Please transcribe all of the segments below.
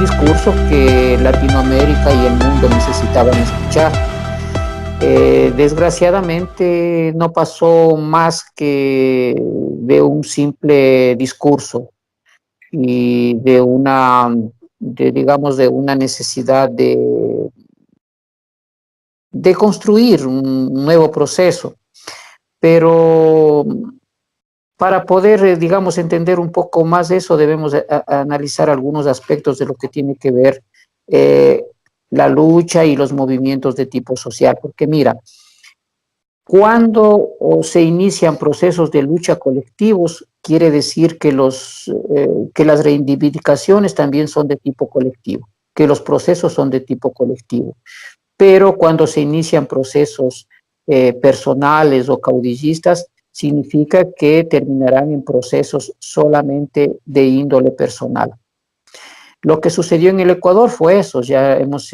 discurso que Latinoamérica y el mundo necesitaban escuchar. Desgraciadamente no pasó más que de un simple discurso y digamos, de una necesidad de construir un nuevo proceso. Pero para poder, digamos, entender un poco más de eso, debemos analizar algunos aspectos de lo que tiene que ver la lucha y los movimientos de tipo social. Porque mira, cuando se inician procesos de lucha colectivos, quiere decir que que las reivindicaciones también son de tipo colectivo, que los procesos son de tipo colectivo. Pero cuando se inician procesos personales o caudillistas, significa que terminarán en procesos solamente de índole personal. Lo que sucedió en el Ecuador fue eso, ya hemos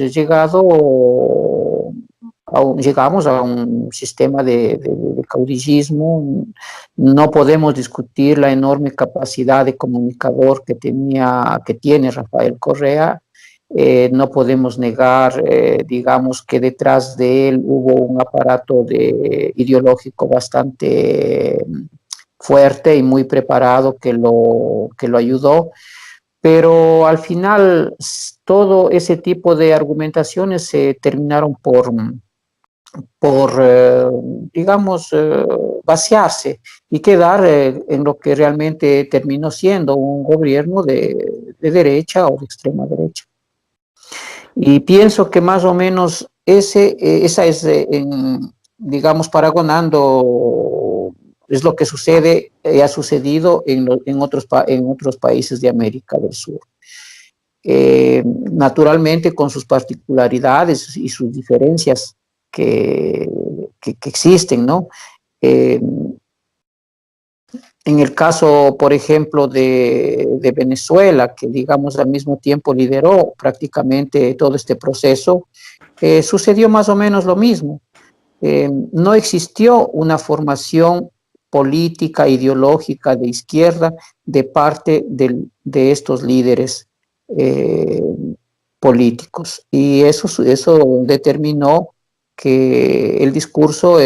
llegamos a un sistema de caudillismo. No podemos discutir la enorme capacidad de comunicador que tiene Rafael Correa. No podemos negar, digamos, que detrás de él hubo un aparato ideológico bastante fuerte y muy preparado que lo ayudó, pero al final todo ese tipo de argumentaciones se terminaron digamos, vaciarse y quedar en lo que realmente terminó siendo un gobierno de derecha o de extrema derecha. Y pienso que más o menos esa es, digamos, paragonando, es lo que sucede y ha sucedido en otros países de América del Sur. Naturalmente con sus particularidades y sus diferencias que existen, ¿no? En el caso, por ejemplo, de Venezuela, que digamos al mismo tiempo lideró prácticamente todo este proceso, sucedió más o menos lo mismo. No existió una formación política, ideológica de izquierda de parte de estos líderes políticos. Y eso determinó que el discurso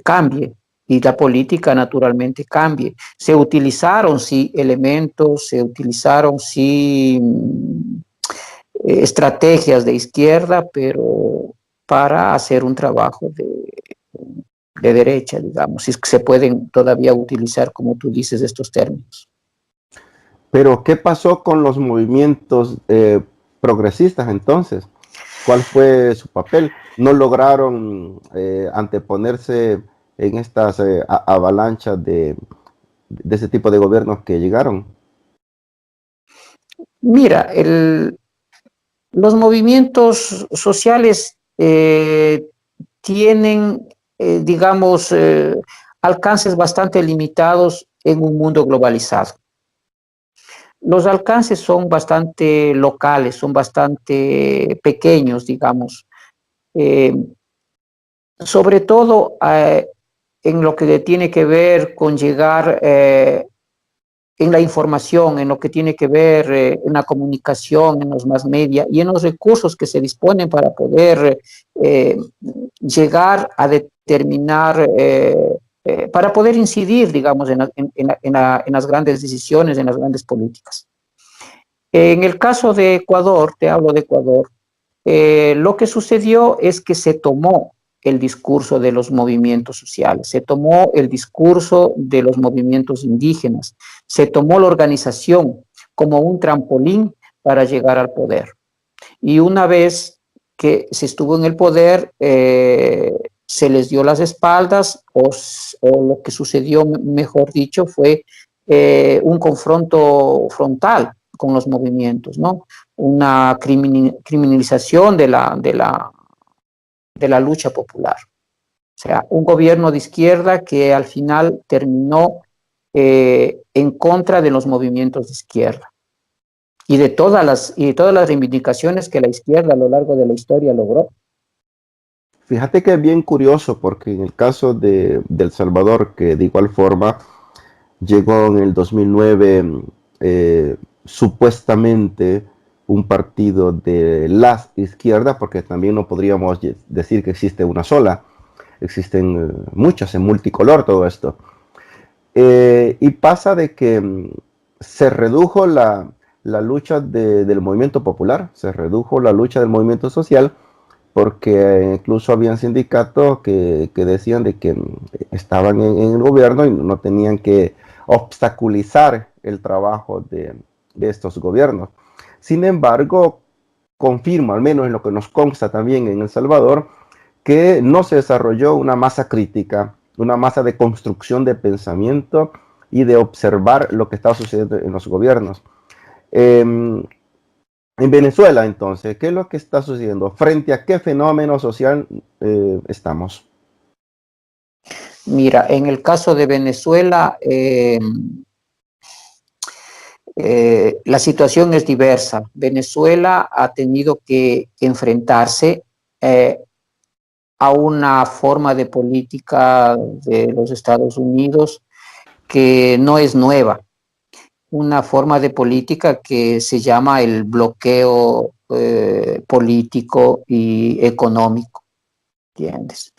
cambie y la política naturalmente cambie. Se utilizaron, sí, elementos, se utilizaron, sí, estrategias de izquierda, pero para hacer un trabajo de derecha, digamos, si es que se pueden todavía utilizar, como tú dices, estos términos. Pero, ¿qué pasó con los movimientos progresistas entonces? ¿Cuál fue su papel? ¿No lograron anteponerse en estas avalanchas de ese tipo de gobiernos que llegaron? Mira, los movimientos sociales tienen, digamos, alcances bastante limitados en un mundo globalizado. Los alcances son bastante locales, son bastante pequeños, digamos. Sobre todo en lo que tiene que ver con llegar en la información, en lo que tiene que ver en la comunicación, en los mass media y en los recursos que se disponen para poder llegar a determinar, para poder incidir, digamos, en las grandes decisiones, en las grandes políticas. En el caso de Ecuador, te hablo de Ecuador, lo que sucedió es que se tomó el discurso de los movimientos sociales, se tomó el discurso de los movimientos indígenas, se tomó la organización como un trampolín para llegar al poder. Y una vez que se estuvo en el poder, se les dio las espaldas o lo que sucedió, mejor dicho, fue un confronto frontal con los movimientos, ¿no? Una criminalización de la lucha popular. O sea, un gobierno de izquierda que al final terminó en contra de los movimientos de izquierda y de todas las reivindicaciones que la izquierda a lo largo de la historia logró. Fíjate que es bien curioso porque en el caso de El Salvador, que de igual forma llegó en el 2009 supuestamente un partido de las izquierdas, porque también no podríamos decir que existe una sola, existen muchas, en multicolor todo esto. Y pasa de que se redujo la lucha del movimiento popular, se redujo la lucha del movimiento social, porque incluso habían sindicatos que decían de que estaban en el gobierno y no tenían que obstaculizar el trabajo de estos gobiernos. Sin embargo, confirmo, al menos en lo que nos consta también en El Salvador, que no se desarrolló una masa crítica, una masa de construcción de pensamiento y de observar lo que estaba sucediendo en los gobiernos. En Venezuela, entonces, ¿qué es lo que está sucediendo? ¿Frente a qué fenómeno social estamos? Mira, en el caso de Venezuela, la situación es diversa. Venezuela ha tenido que enfrentarse a una forma de política de los Estados Unidos que no es nueva, una forma de política que se llama el bloqueo político y económico, ¿entiendes?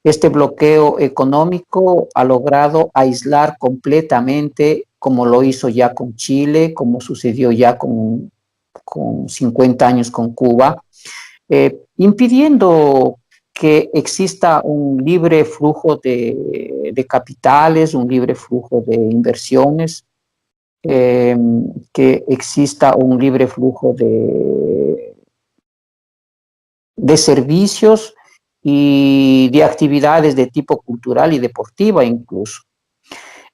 Este bloqueo económico ha logrado aislar completamente, como lo hizo ya con Chile, como sucedió ya con 50 años con Cuba, impidiendo que exista un libre flujo de capitales, un libre flujo de inversiones, que exista un libre flujo de servicios y de actividades de tipo cultural y deportiva incluso.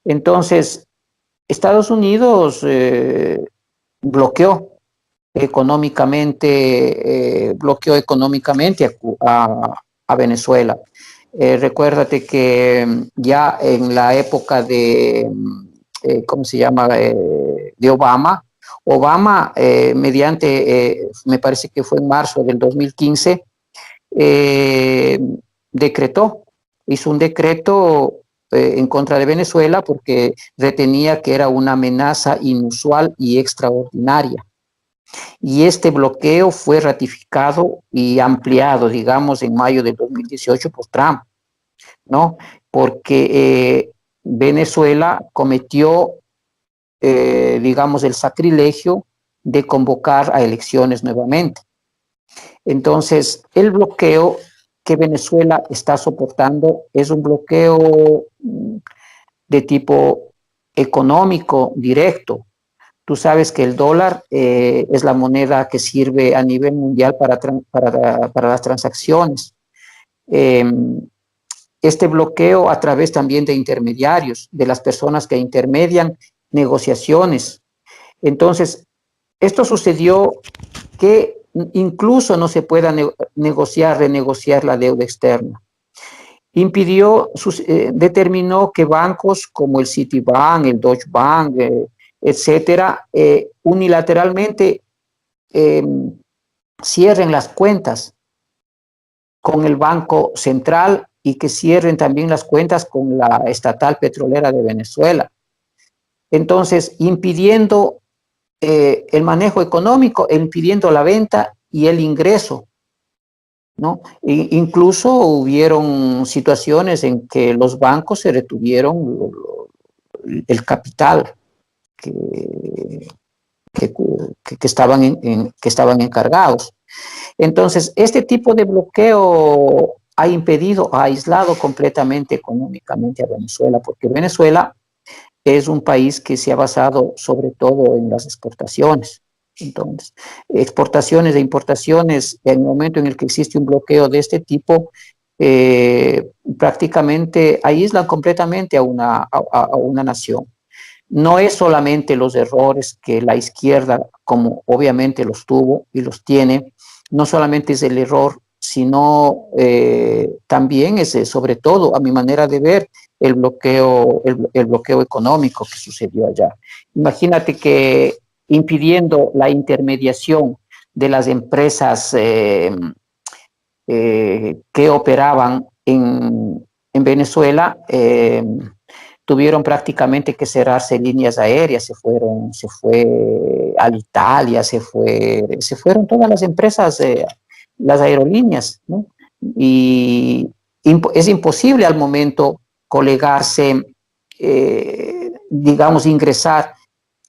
Entonces, Estados Unidos bloqueó económicamente a Venezuela. Recuérdate que ya en la época de, ¿cómo se llama?, de Obama, me parece que fue en marzo del 2015, eh, hizo un decreto en contra de Venezuela porque retenía que era una amenaza inusual y extraordinaria. Y este bloqueo fue ratificado y ampliado, digamos, en mayo de 2018 por Trump, ¿no? Porque Venezuela cometió, digamos, el sacrilegio de convocar a elecciones nuevamente. Entonces, el bloqueo que Venezuela está soportando es un bloqueo de tipo económico directo. Tú sabes que el dólar es la moneda que sirve a nivel mundial para las transacciones. Eh, este bloqueo a través también de intermediarios, de las personas que intermedian negociaciones. Entonces, esto sucedió que incluso no se pueda renegociar la deuda externa. Determinó que bancos como el Citibank, el Deutsche Bank, etcétera, unilateralmente cierren las cuentas con el Banco Central y que cierren también las cuentas con la estatal petrolera de Venezuela. Entonces, impidiendo el manejo económico, impidiendo la venta y el ingreso, ¿no? Incluso hubieron situaciones en que los bancos se retuvieron el capital que estaban encargados. Entonces, este tipo de bloqueo ha aislado completamente económicamente a Venezuela, porque Venezuela es un país que se ha basado sobre todo en las exportaciones. Entonces, exportaciones e importaciones, en el momento en el que existe un bloqueo de este tipo, prácticamente aíslan completamente a una nación. No es solamente los errores que la izquierda, como obviamente los tuvo y los tiene, no solamente es el error, sino también es, sobre todo, a mi manera de ver, el bloqueo económico que sucedió allá. Imagínate que impidiendo la intermediación de las empresas que operaban en Venezuela, tuvieron prácticamente que cerrarse líneas aéreas, se fue a Italia, se fueron todas las empresas, las aerolíneas, ¿no? Y es imposible al momento colegarse, digamos, ingresar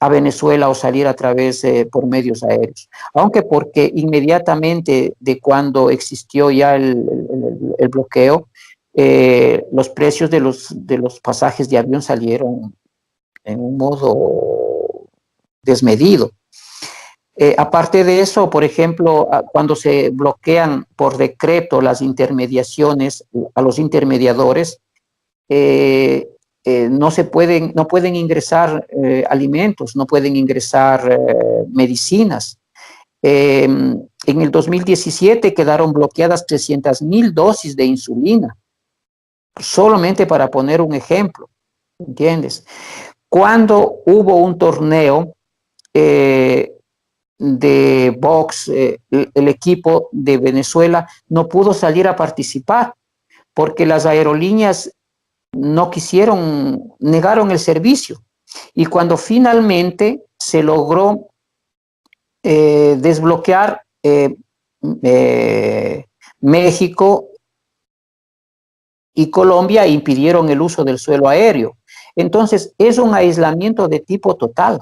a Venezuela o salir a través por medios aéreos, aunque porque inmediatamente de cuando existió ya el bloqueo, los precios de los pasajes de avión salieron en un modo desmedido. Aparte de eso, por ejemplo, cuando se bloquean por decreto las intermediaciones a los intermediadores, no pueden ingresar alimentos, no pueden ingresar medicinas. En el 2017 quedaron bloqueadas 300.000 dosis de insulina, solamente para poner un ejemplo, ¿entiendes? Cuando hubo un torneo de box, el equipo de Venezuela no pudo salir a participar porque las aerolíneas no quisieron, negaron el servicio. Y cuando finalmente se logró desbloquear México y Colombia, impidieron el uso del suelo aéreo. Entonces, es un aislamiento de tipo total,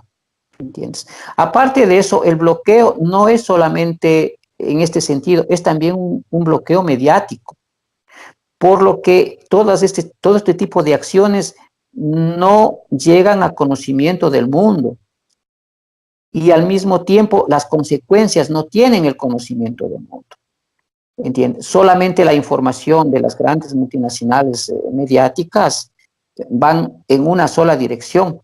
¿entiendes? Aparte de eso, el bloqueo no es solamente en este sentido, es también un bloqueo mediático, por lo que todo este tipo de acciones no llegan a conocimiento del mundo y al mismo tiempo las consecuencias no tienen el conocimiento del mundo. ¿Entiendes? Solamente la información de las grandes multinacionales mediáticas van en una sola dirección.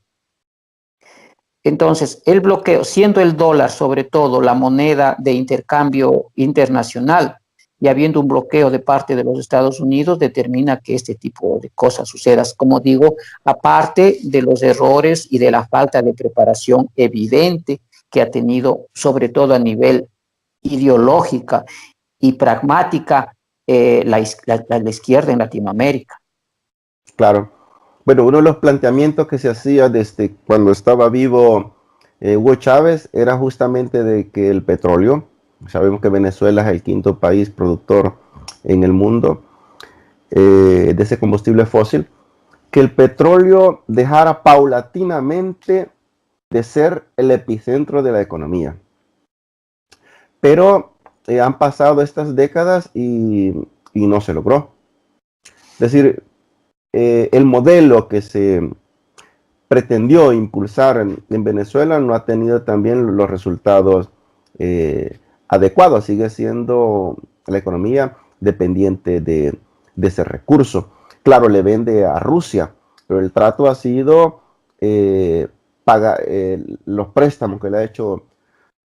Entonces, el bloqueo, siendo el dólar sobre todo la moneda de intercambio internacional y habiendo un bloqueo de parte de los Estados Unidos, determina que este tipo de cosas sucedan. Como digo, aparte de los errores y de la falta de preparación evidente que ha tenido, sobre todo a nivel ideológica y pragmática, la izquierda en Latinoamérica. Claro. Bueno, uno de los planteamientos que se hacía desde cuando estaba vivo Hugo Chávez era justamente de que el petróleo, sabemos que Venezuela es el quinto país productor en el mundo de ese combustible fósil, que el petróleo dejara paulatinamente de ser el epicentro de la economía. Pero han pasado estas décadas y no se logró. Es decir, el modelo que se pretendió impulsar en Venezuela no ha tenido también los resultados adecuados. Sigue siendo la economía dependiente de ese recurso. Claro, le vende a Rusia, pero el trato ha sido los préstamos que le ha hecho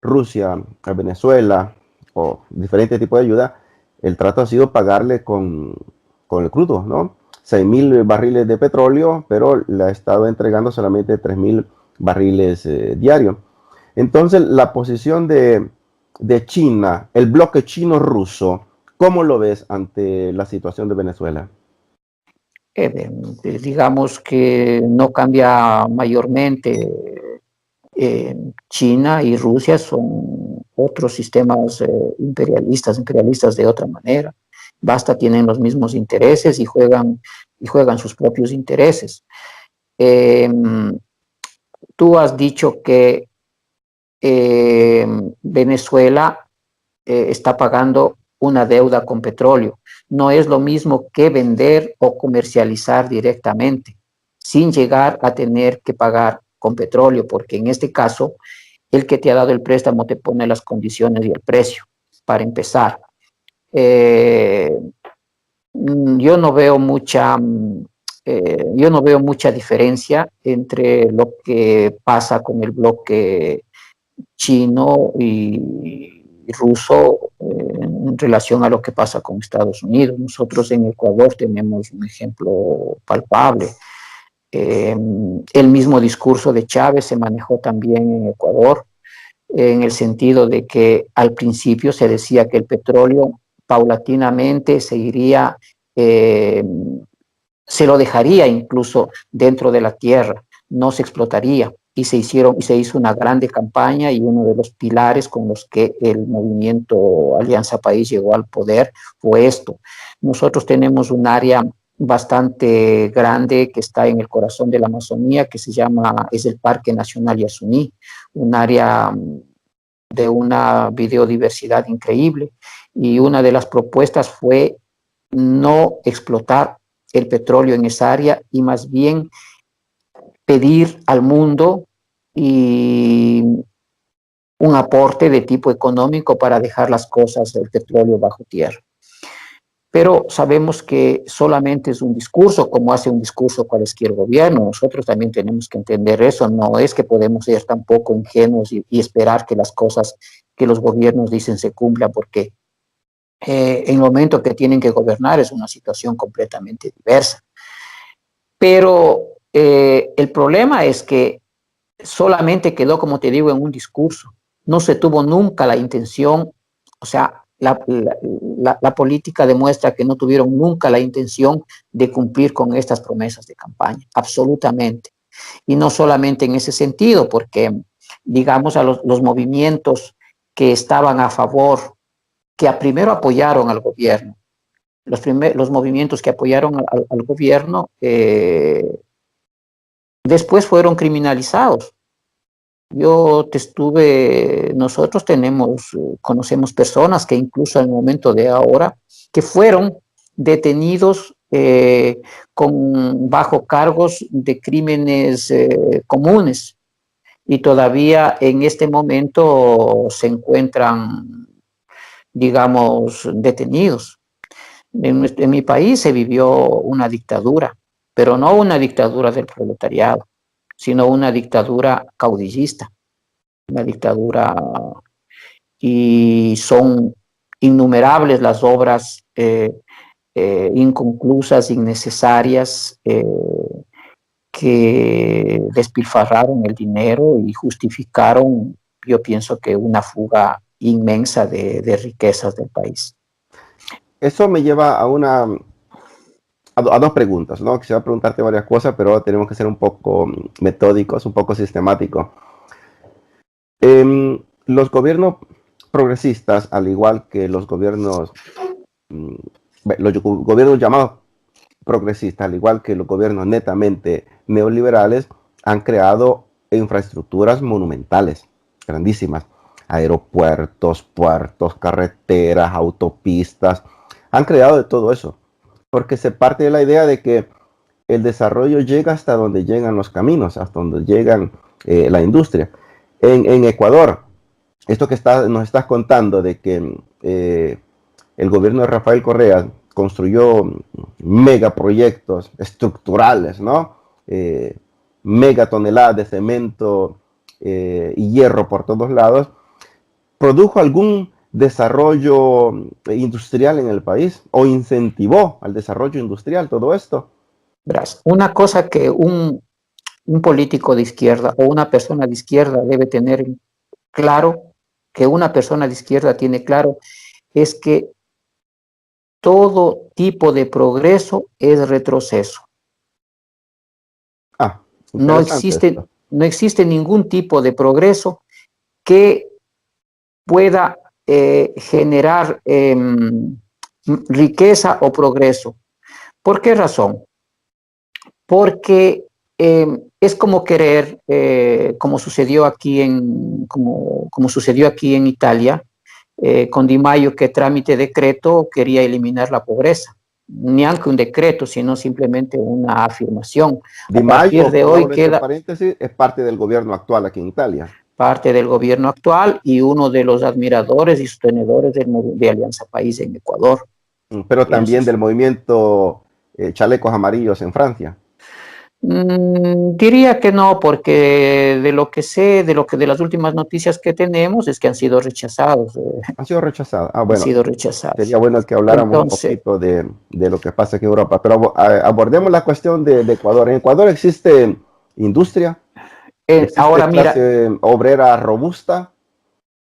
Rusia a Venezuela o diferentes tipos de ayuda. El trato ha sido pagarle con el crudo, ¿no? 6.000 barriles de petróleo, pero le ha estado entregando solamente 3.000 barriles diarios. Entonces, la posición de China, el bloque chino-ruso, ¿cómo lo ves ante la situación de Venezuela? Digamos que no cambia mayormente. China y Rusia son otros sistemas imperialistas de otra manera. Basta, tienen los mismos intereses y juegan sus propios intereses. Tú has dicho que Venezuela está pagando una deuda con petróleo. No es lo mismo que vender o comercializar directamente, sin llegar a tener que pagar con petróleo, porque en este caso, el que te ha dado el préstamo te pone las condiciones y el precio, para empezar. Yo no veo mucha diferencia entre lo que pasa con el bloque chino y ruso en relación a lo que pasa con Estados Unidos. Nosotros en Ecuador tenemos un ejemplo palpable. El mismo discurso de Chávez se manejó también en Ecuador, en el sentido de que al principio se decía que el petróleo paulatinamente se iría se lo dejaría incluso dentro de la tierra, no se explotaría. Y se hizo una grande campaña, y uno de los pilares con los que el movimiento Alianza País llegó al poder fue esto. Nosotros tenemos un área bastante grande que está en el corazón de la Amazonía, que es el Parque Nacional Yasuní, un área de una biodiversidad increíble, y una de las propuestas fue no explotar el petróleo en esa área, y más bien pedir al mundo y un aporte de tipo económico para dejar las cosas del petróleo bajo tierra. Pero sabemos que solamente es un discurso, como hace un discurso cualquier gobierno. Nosotros también tenemos que entender eso. No es que podemos ser tampoco ingenuos y esperar que las cosas que los gobiernos dicen se cumplan, porque en el momento que tienen que gobernar es una situación completamente diversa. Pero el problema es que solamente quedó, como te digo, en un discurso. No se tuvo nunca la intención, o sea, la política demuestra que no tuvieron nunca la intención de cumplir con estas promesas de campaña, absolutamente. Y no solamente en ese sentido, porque, digamos, a los movimientos que estaban a favor, que primero apoyaron al gobierno, los movimientos que apoyaron al gobierno, después fueron criminalizados. Nosotros conocemos personas que incluso al momento de ahora, que fueron detenidos bajo cargos de crímenes comunes, y todavía en este momento se encuentran, digamos, detenidos. En mi país se vivió una dictadura, pero no una dictadura del proletariado, sino una dictadura caudillista, una dictadura, y son innumerables las obras inconclusas, innecesarias, que despilfarraron el dinero y justificaron, yo pienso, que una fuga inmensa de riquezas del país. Eso me lleva a dos preguntas, ¿no? Quisiera preguntarte varias cosas, pero tenemos que ser un poco metódicos, un poco sistemáticos. Los gobiernos progresistas, al igual que los gobiernos llamados progresistas, al igual que los gobiernos netamente neoliberales, han creado infraestructuras monumentales, grandísimas, aeropuertos, puertos, carreteras, autopistas, han creado de todo eso, porque se parte de la idea de que el desarrollo llega hasta donde llegan los caminos, hasta donde llegan la industria. En Ecuador, esto que nos estás contando de que el gobierno de Rafael Correa construyó megaproyectos estructurales, ¿no? Mega toneladas de cemento y hierro por todos lados, ¿produjo algún desarrollo industrial en el país o incentivó al desarrollo industrial todo esto? Verás, una cosa que un político de izquierda o una persona de izquierda debe tener claro, que una persona de izquierda tiene claro, es que todo tipo de progreso es retroceso. No existe ningún tipo de progreso que pueda generar riqueza o progreso. ¿Por qué razón? Porque es como querer, como sucedió aquí como sucedió aquí en Italia, con Di Maio, que trámite decreto quería eliminar la pobreza. Ni aunque un decreto, sino simplemente una afirmación. Di Maio, de hoy queda, paréntesis, es parte del gobierno actual aquí en Italia. Parte del gobierno actual y uno de los admiradores y sostenedores de Alianza País en Ecuador. Pero también del movimiento Chalecos Amarillos en Francia. Diría que no, porque de lo que sé, de las últimas noticias que tenemos, es que han sido rechazados. Han sido rechazados. Bueno, han sido rechazados. Sería bueno que habláramos un poquito de lo que pasa aquí en Europa, pero abordemos la cuestión de Ecuador. ¿En Ecuador existe industria? ¿Existe ahora clase obrera robusta?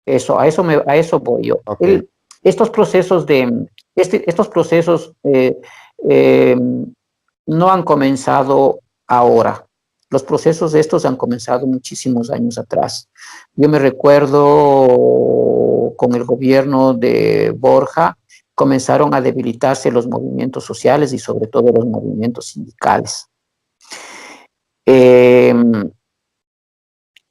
A eso voy yo. Okay. Estos procesos no han comenzado ahora. Los procesos de estos han comenzado muchísimos años atrás. Yo me recuerdo con el gobierno de Borja, comenzaron a debilitarse los movimientos sociales y sobre todo los movimientos sindicales.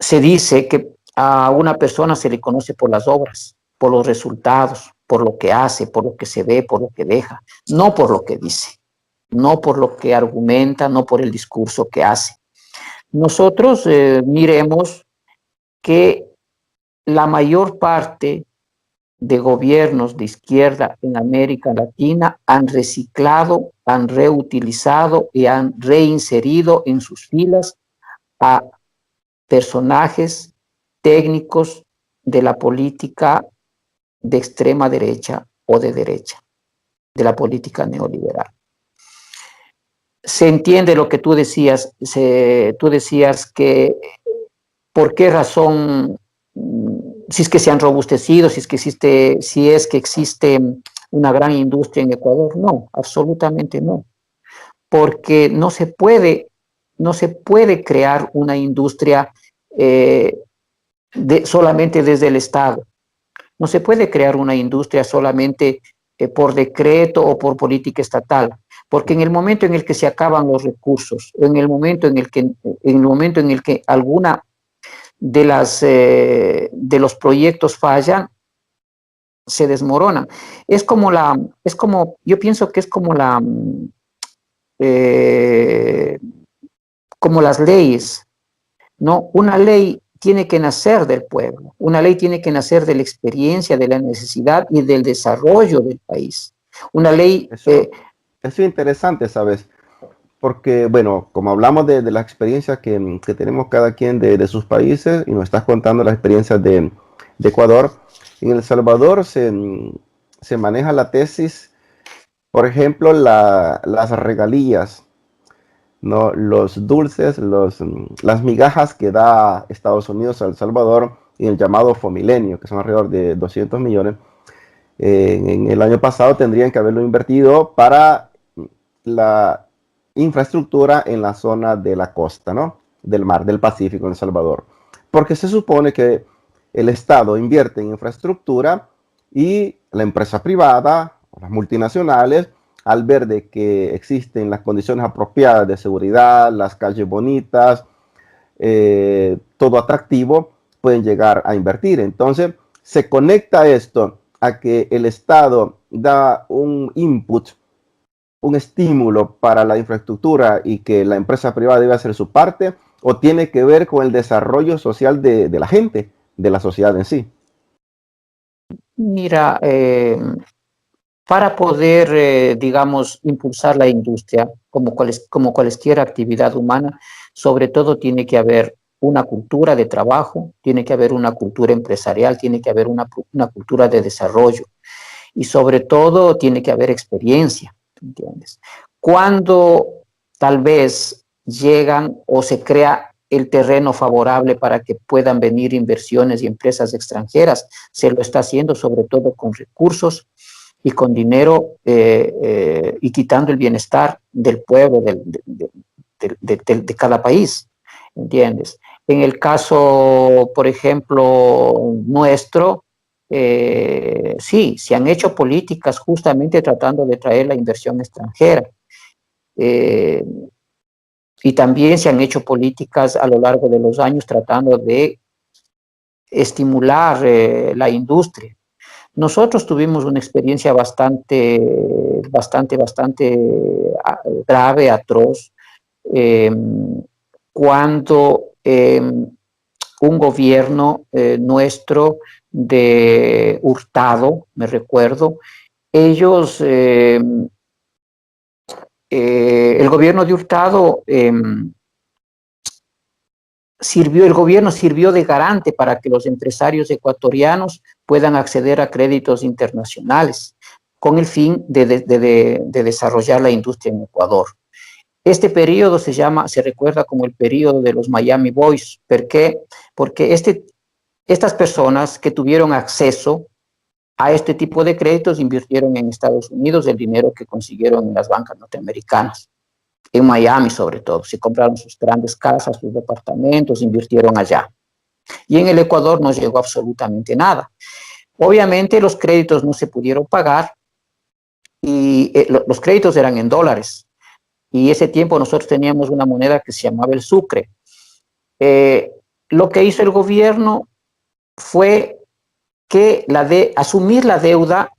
Se dice que a una persona se le conoce por las obras, por los resultados, por lo que hace, por lo que se ve, por lo que deja, no por lo que dice, no por lo que argumenta, no por el discurso que hace. Nosotros miremos que la mayor parte de gobiernos de izquierda en América Latina han reciclado, han reutilizado y han reinserido en sus filas a personajes técnicos de la política de extrema derecha o de derecha, de la política neoliberal. Se entiende lo que tú decías, tú decías que por qué razón, si es que se han robustecido, si es que existe una gran industria en Ecuador. No, absolutamente no, porque no se puede crear una industria solamente desde el Estado. No se puede crear una industria solamente por decreto o por política estatal, porque en el momento en el que se acaban los recursos, en el momento en el que alguna de los proyectos fallan, se desmoronan. Yo pienso que es como las leyes, ¿no? Una ley tiene que nacer del pueblo, una ley tiene que nacer de la experiencia, de la necesidad y del desarrollo del país. Una ley... Eso es interesante, ¿sabes? Porque, bueno, como hablamos de las experiencias que tenemos cada quien de sus países, y nos estás contando las experiencias de Ecuador, en El Salvador se maneja la tesis, por ejemplo, las regalías, ¿no? Los dulces, las migajas que da Estados Unidos a El Salvador en el llamado Fomilenio, que son alrededor de 200 millones. En el año pasado tendrían que haberlo invertido para la infraestructura en la zona de la costa, ¿no? Del mar, del Pacífico en El Salvador. Porque se supone que el Estado invierte en infraestructura y la empresa privada, las multinacionales, al ver de que existen las condiciones apropiadas de seguridad, las calles bonitas, todo atractivo, pueden llegar a invertir. Entonces, se conecta esto a que el Estado da un input, un estímulo para la infraestructura y que la empresa privada debe hacer su parte, o tiene que ver con el desarrollo social de la gente, de la sociedad en sí. Mira, para poder, digamos, impulsar la industria, como cualquier actividad humana, sobre todo tiene que haber una cultura de trabajo, tiene que haber una cultura empresarial, tiene que haber una cultura de desarrollo y sobre todo tiene que haber experiencia, ¿entiendes? Cuando tal vez llegan o se crea el terreno favorable para que puedan venir inversiones y empresas extranjeras, se lo está haciendo sobre todo con recursos y con dinero y quitando el bienestar del pueblo, de cada país, ¿entiendes? En el caso, por ejemplo, nuestro, sí, se han hecho políticas justamente tratando de traer la inversión extranjera. Y también se han hecho políticas a lo largo de los años tratando de estimular la industria. Nosotros tuvimos una experiencia bastante grave, atroz, cuando un gobierno nuestro de Hurtado, me recuerdo, ellos, el gobierno de Hurtado el gobierno sirvió de garante para que los empresarios ecuatorianos puedan acceder a créditos internacionales con el fin de desarrollar la industria en Ecuador. Este periodo se recuerda como el periodo de los Miami Boys. ¿Por qué? Porque estas personas que tuvieron acceso a este tipo de créditos invirtieron en Estados Unidos el dinero que consiguieron en las bancas norteamericanas. en Miami sobre todo. Se compraron sus grandes casas, sus departamentos, invirtieron allá. Y en el Ecuador no llegó absolutamente nada. Obviamente los créditos no se pudieron pagar y los créditos eran en dólares. Y ese tiempo nosotros teníamos una moneda que se llamaba el sucre. Lo que hizo el gobierno fue que asumir la deuda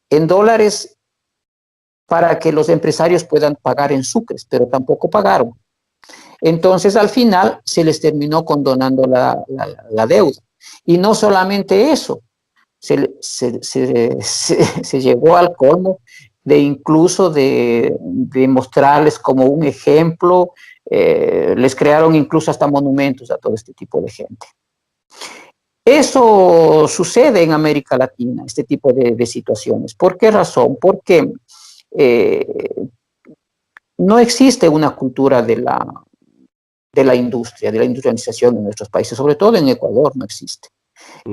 en dólares para que los empresarios puedan pagar en sucres, pero tampoco pagaron. Entonces, al final, se les terminó condonando la deuda. Y no solamente eso, se llegó al colmo de incluso de mostrarles como un ejemplo, les crearon incluso hasta monumentos a todo este tipo de gente. Eso sucede en América Latina, este tipo de situaciones. ¿Por qué razón? Porque no existe una cultura de la industria, de la industrialización en nuestros países, sobre todo en Ecuador no existe.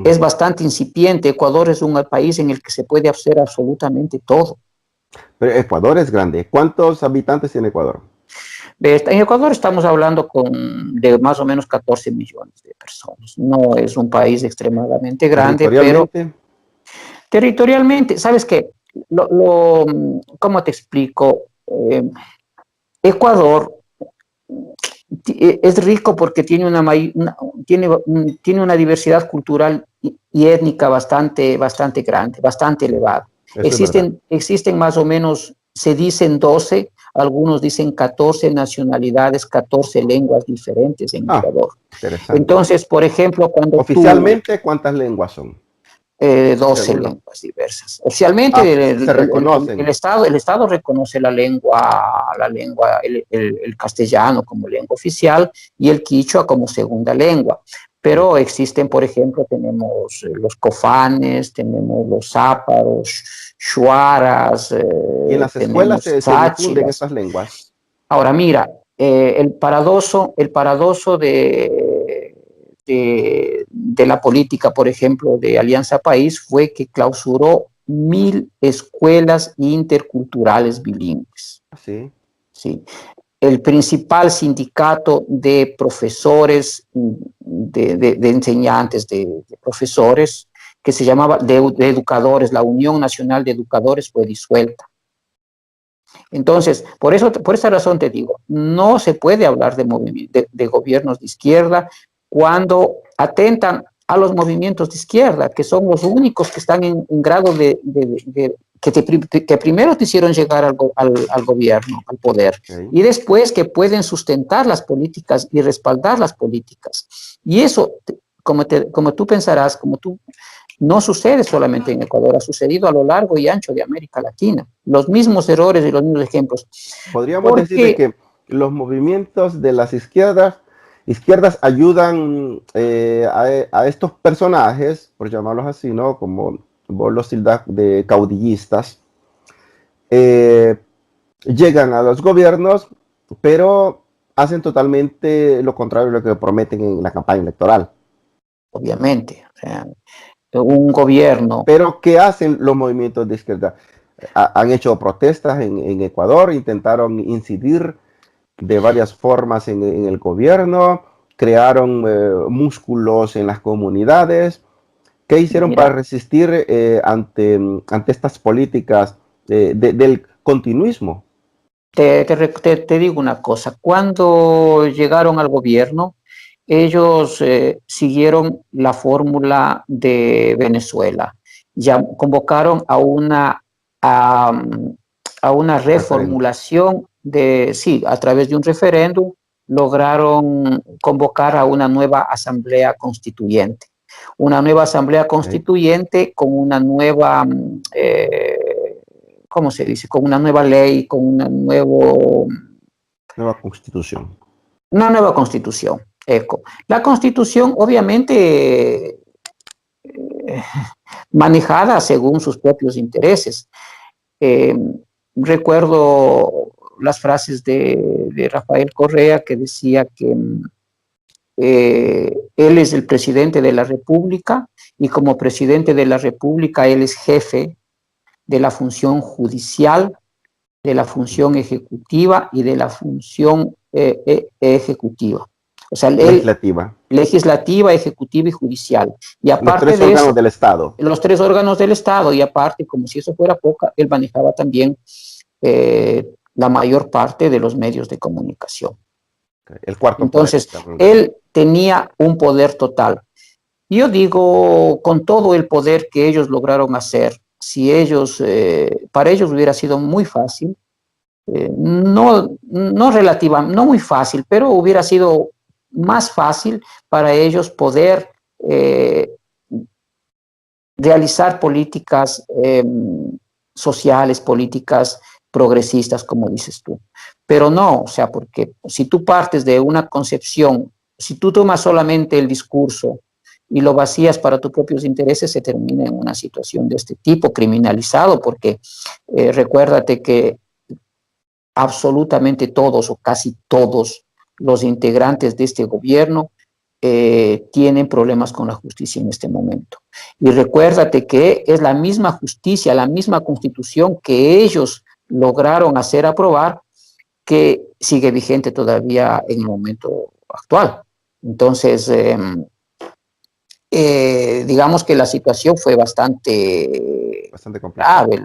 Es bastante incipiente. Ecuador es un país en el que se puede hacer absolutamente todo. Pero Ecuador es grande. ¿Cuántos habitantes tiene Ecuador? En Ecuador estamos hablando de más o menos 14 millones de personas. No es un país extremadamente grande, pero territorialmente, ¿sabes qué? ¿Cómo te explico? Ecuador es rico porque tiene una diversidad cultural y étnica bastante grande, bastante elevada. Existen más o menos, se dicen 12, algunos dicen 14 nacionalidades, 14 lenguas diferentes en Ecuador. Entonces, por ejemplo, cuando oficialmente, ¿cuántas lenguas son? 12 lenguas diversas. Oficialmente se reconocen. El Estado reconoce el castellano como lengua oficial y el quichua como segunda lengua. Pero existen, por ejemplo, tenemos los cofanes, tenemos los záparos, shuaras. ¿Y en las escuelas se difunden estas lenguas? Ahora, mira, el paradoso de la política, por ejemplo, de Alianza País fue que clausuró 1000 escuelas interculturales bilingües. Sí. Sí. El principal sindicato de profesores, de enseñantes, de profesores, que se llamaba de educadores, la Unión Nacional de Educadores, fue disuelta. Entonces, por esa razón te digo, no se puede hablar de gobiernos de izquierda cuando atentan a los movimientos de izquierda, que son los únicos que están en grado que primero te hicieron llegar al gobierno, al poder, y después que pueden sustentar las políticas y respaldar las políticas. Y eso, como tú pensarás, no sucede solamente en Ecuador, ha sucedido a lo largo y ancho de América Latina. Los mismos errores y los mismos ejemplos. Podríamos decir que los movimientos de las izquierdas ayudan a estos personajes, por llamarlos así, ¿no? Como vos los tildas de caudillistas, llegan a los gobiernos, pero hacen totalmente lo contrario de lo que prometen en la campaña electoral. Obviamente, o sea, un gobierno. Pero ¿qué hacen los movimientos de izquierda? Han hecho protestas en Ecuador, intentaron incidir de varias formas en el gobierno, crearon músculos en las comunidades. ¿Qué hicieron para resistir ante estas políticas del continuismo? Te digo una cosa, cuando llegaron al gobierno, ellos siguieron la fórmula de Venezuela. Ya convocaron a una reformulación a través de un referéndum, lograron convocar a una nueva asamblea constituyente. Una nueva asamblea constituyente con una nueva, ¿cómo se dice? Con una nueva ley, con una nueva constitución. Una nueva constitución. La constitución, obviamente, manejada según sus propios intereses. Recuerdo las frases de Rafael Correa, que decía que él es el presidente de la República y como presidente de la República él es jefe de la función judicial, de la función ejecutiva y de la función ejecutiva. O sea, legislativa. Legislativa, ejecutiva y judicial. Y aparte los tres órganos del Estado. Los tres órganos del Estado. Y aparte, como si eso fuera poca, él manejaba también la mayor parte de los medios de comunicación. El cuarto Entonces, poder. él tenía un poder total. Yo digo, con todo el poder que ellos lograron hacer, si ellos, para ellos hubiera sido muy fácil, no muy fácil, pero hubiera sido más fácil para ellos poder realizar políticas sociales, políticas progresistas, como dices tú. Pero no, o sea, porque si tú partes de una concepción, si tú tomas solamente el discurso y lo vacías para tus propios intereses, se termina en una situación de este tipo, criminalizado, porque recuérdate que absolutamente todos o casi todos los integrantes de este gobierno tienen problemas con la justicia en este momento. Y recuérdate que es la misma justicia, la misma constitución que ellos lograron hacer aprobar, que sigue vigente todavía en el momento actual. Entonces, digamos que la situación fue bastante complicada. grave,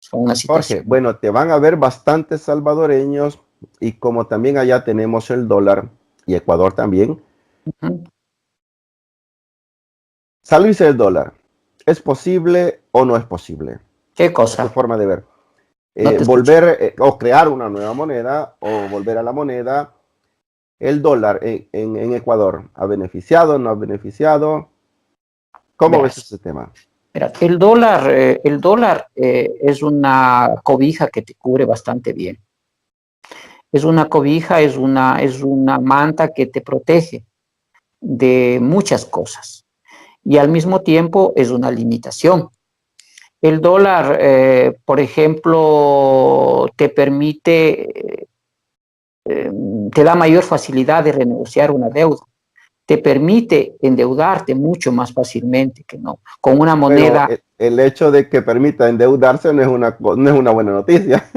fue una situación. Jorge, bueno, te van a ver bastantes salvadoreños y como también allá tenemos el dólar y Ecuador también. Salirse del dólar, ¿es posible o no es posible? ¿Qué cosa? Tu forma de ver. Volver o crear una nueva moneda o volver a la moneda. El dólar en Ecuador, ¿ha beneficiado, no ha beneficiado? ¿Cómo ves ese tema? Mira, el dólar es una cobija que te cubre bastante bien. Es una cobija, es una manta que te protege de muchas cosas. Y al mismo tiempo es una limitación. El dólar, por ejemplo, te permite, te da mayor facilidad de renegociar una deuda. Te permite endeudarte mucho más fácilmente que no. Con una moneda... Pero el hecho de que permita endeudarse no es una buena noticia.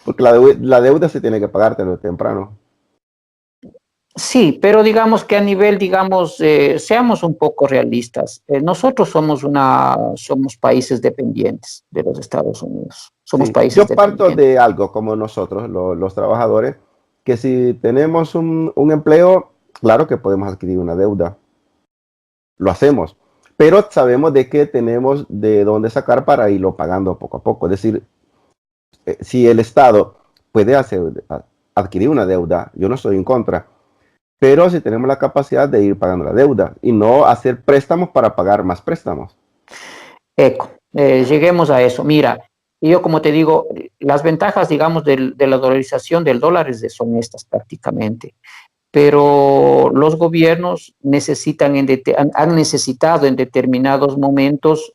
Porque la deuda se tiene que pagar tarde o temprano. Sí, pero digamos que a nivel, digamos, seamos un poco realistas. Nosotros somos países dependientes de los Estados Unidos. Somos países Yo parto dependientes. de algo como nosotros, los trabajadores, que si tenemos un empleo, claro que podemos adquirir una deuda. Lo hacemos. Pero sabemos de que tenemos de dónde sacar para irlo pagando poco a poco. Es decir, si el Estado puede adquirir una deuda, yo no estoy en contra. Pero si tenemos la capacidad de ir pagando la deuda y no hacer préstamos para pagar más préstamos. Lleguemos a eso. Mira, yo como te digo, las ventajas, digamos, de la dolarización del dólar son estas prácticamente. Pero los gobiernos han necesitado en determinados momentos,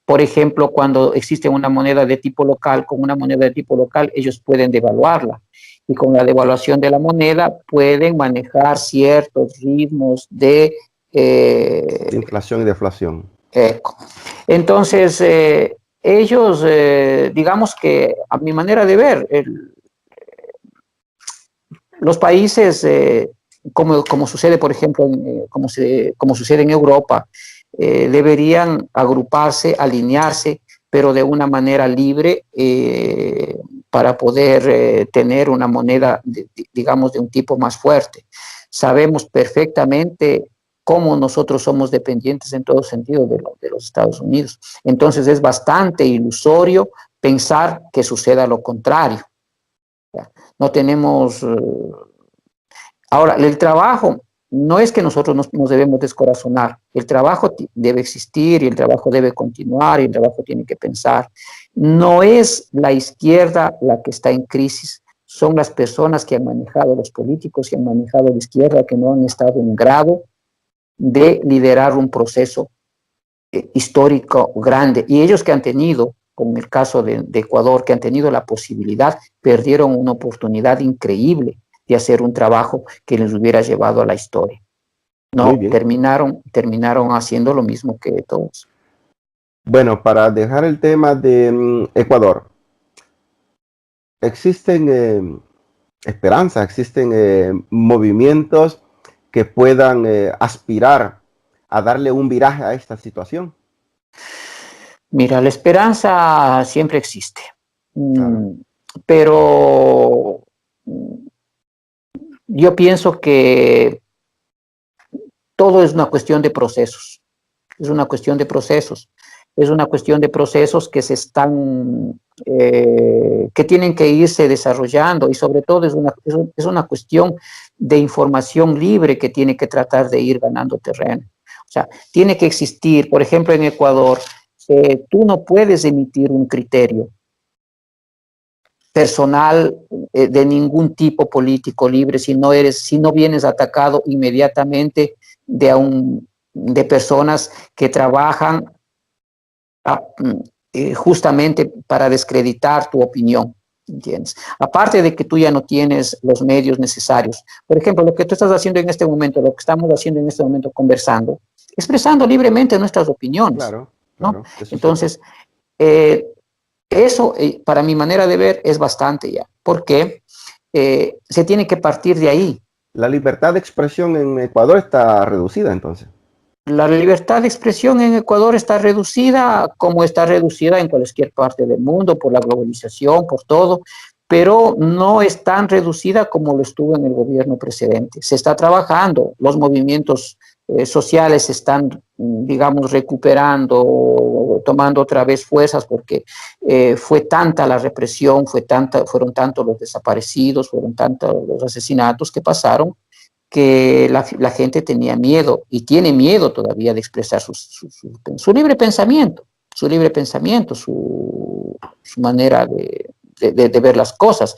por ejemplo, cuando existe una moneda de tipo local, con una moneda de tipo local, ellos pueden devaluarla. Y con la devaluación de la moneda pueden manejar ciertos ritmos de inflación y deflación. Entonces, ellos, digamos que a mi manera de ver, los países, como sucede, por ejemplo, como sucede en Europa, deberían agruparse, alinearse, pero de una manera libre para poder tener una moneda, digamos, de un tipo más fuerte. Sabemos perfectamente cómo nosotros somos dependientes en todo sentido de los Estados Unidos. Entonces es bastante ilusorio pensar que suceda lo contrario. No tenemos... Ahora, el trabajo, no es que nosotros nos debemos descorazonar. El trabajo debe existir y el trabajo debe continuar y el trabajo tiene que pensar. No es la izquierda la que está en crisis, son las personas que han manejado, los políticos que han manejado la izquierda, que no han estado en grado de liderar un proceso histórico grande. Y ellos que han tenido, como el caso de Ecuador, que han tenido la posibilidad, perdieron una oportunidad increíble de hacer un trabajo que les hubiera llevado a la historia. No, terminaron haciendo lo mismo que todos. Bueno, para dejar el tema de Ecuador, existen esperanzas, existen movimientos que puedan aspirar a darle un viraje a esta situación. Mira, la esperanza siempre existe, Claro. pero yo pienso que todo es una cuestión de procesos, es una cuestión de procesos, es una cuestión de procesos que se están, que tienen que irse desarrollando, y sobre todo es una cuestión de información libre que tiene que tratar de ir ganando terreno. O sea, tiene que existir, por ejemplo, en Ecuador, tú no puedes emitir un criterio personal de ningún tipo político libre si no vienes atacado inmediatamente de personas que trabajan a, justamente para desacreditar tu opinión, ¿entiendes? Aparte de que tú ya no tienes los medios necesarios. Por ejemplo, lo que tú estás haciendo en este momento, lo que estamos haciendo en este momento, conversando, expresando libremente nuestras opiniones, Claro, ¿no? claro, eso sí. Entonces, eso, para mi manera de ver, es bastante ya, porque se tiene que partir de ahí. La libertad de expresión en Ecuador está reducida entonces. La libertad de expresión en Ecuador está reducida, como está reducida en cualquier parte del mundo, por la globalización, por todo, pero no es tan reducida como lo estuvo en el gobierno precedente. Se está trabajando, los movimientos sociales se están, digamos, recuperando, tomando otra vez fuerzas, porque fue tanta la represión, fueron tantos los desaparecidos, fueron tantos los asesinatos que pasaron, que la gente tenía miedo y tiene miedo todavía de expresar su libre pensamiento, su manera de ver las cosas.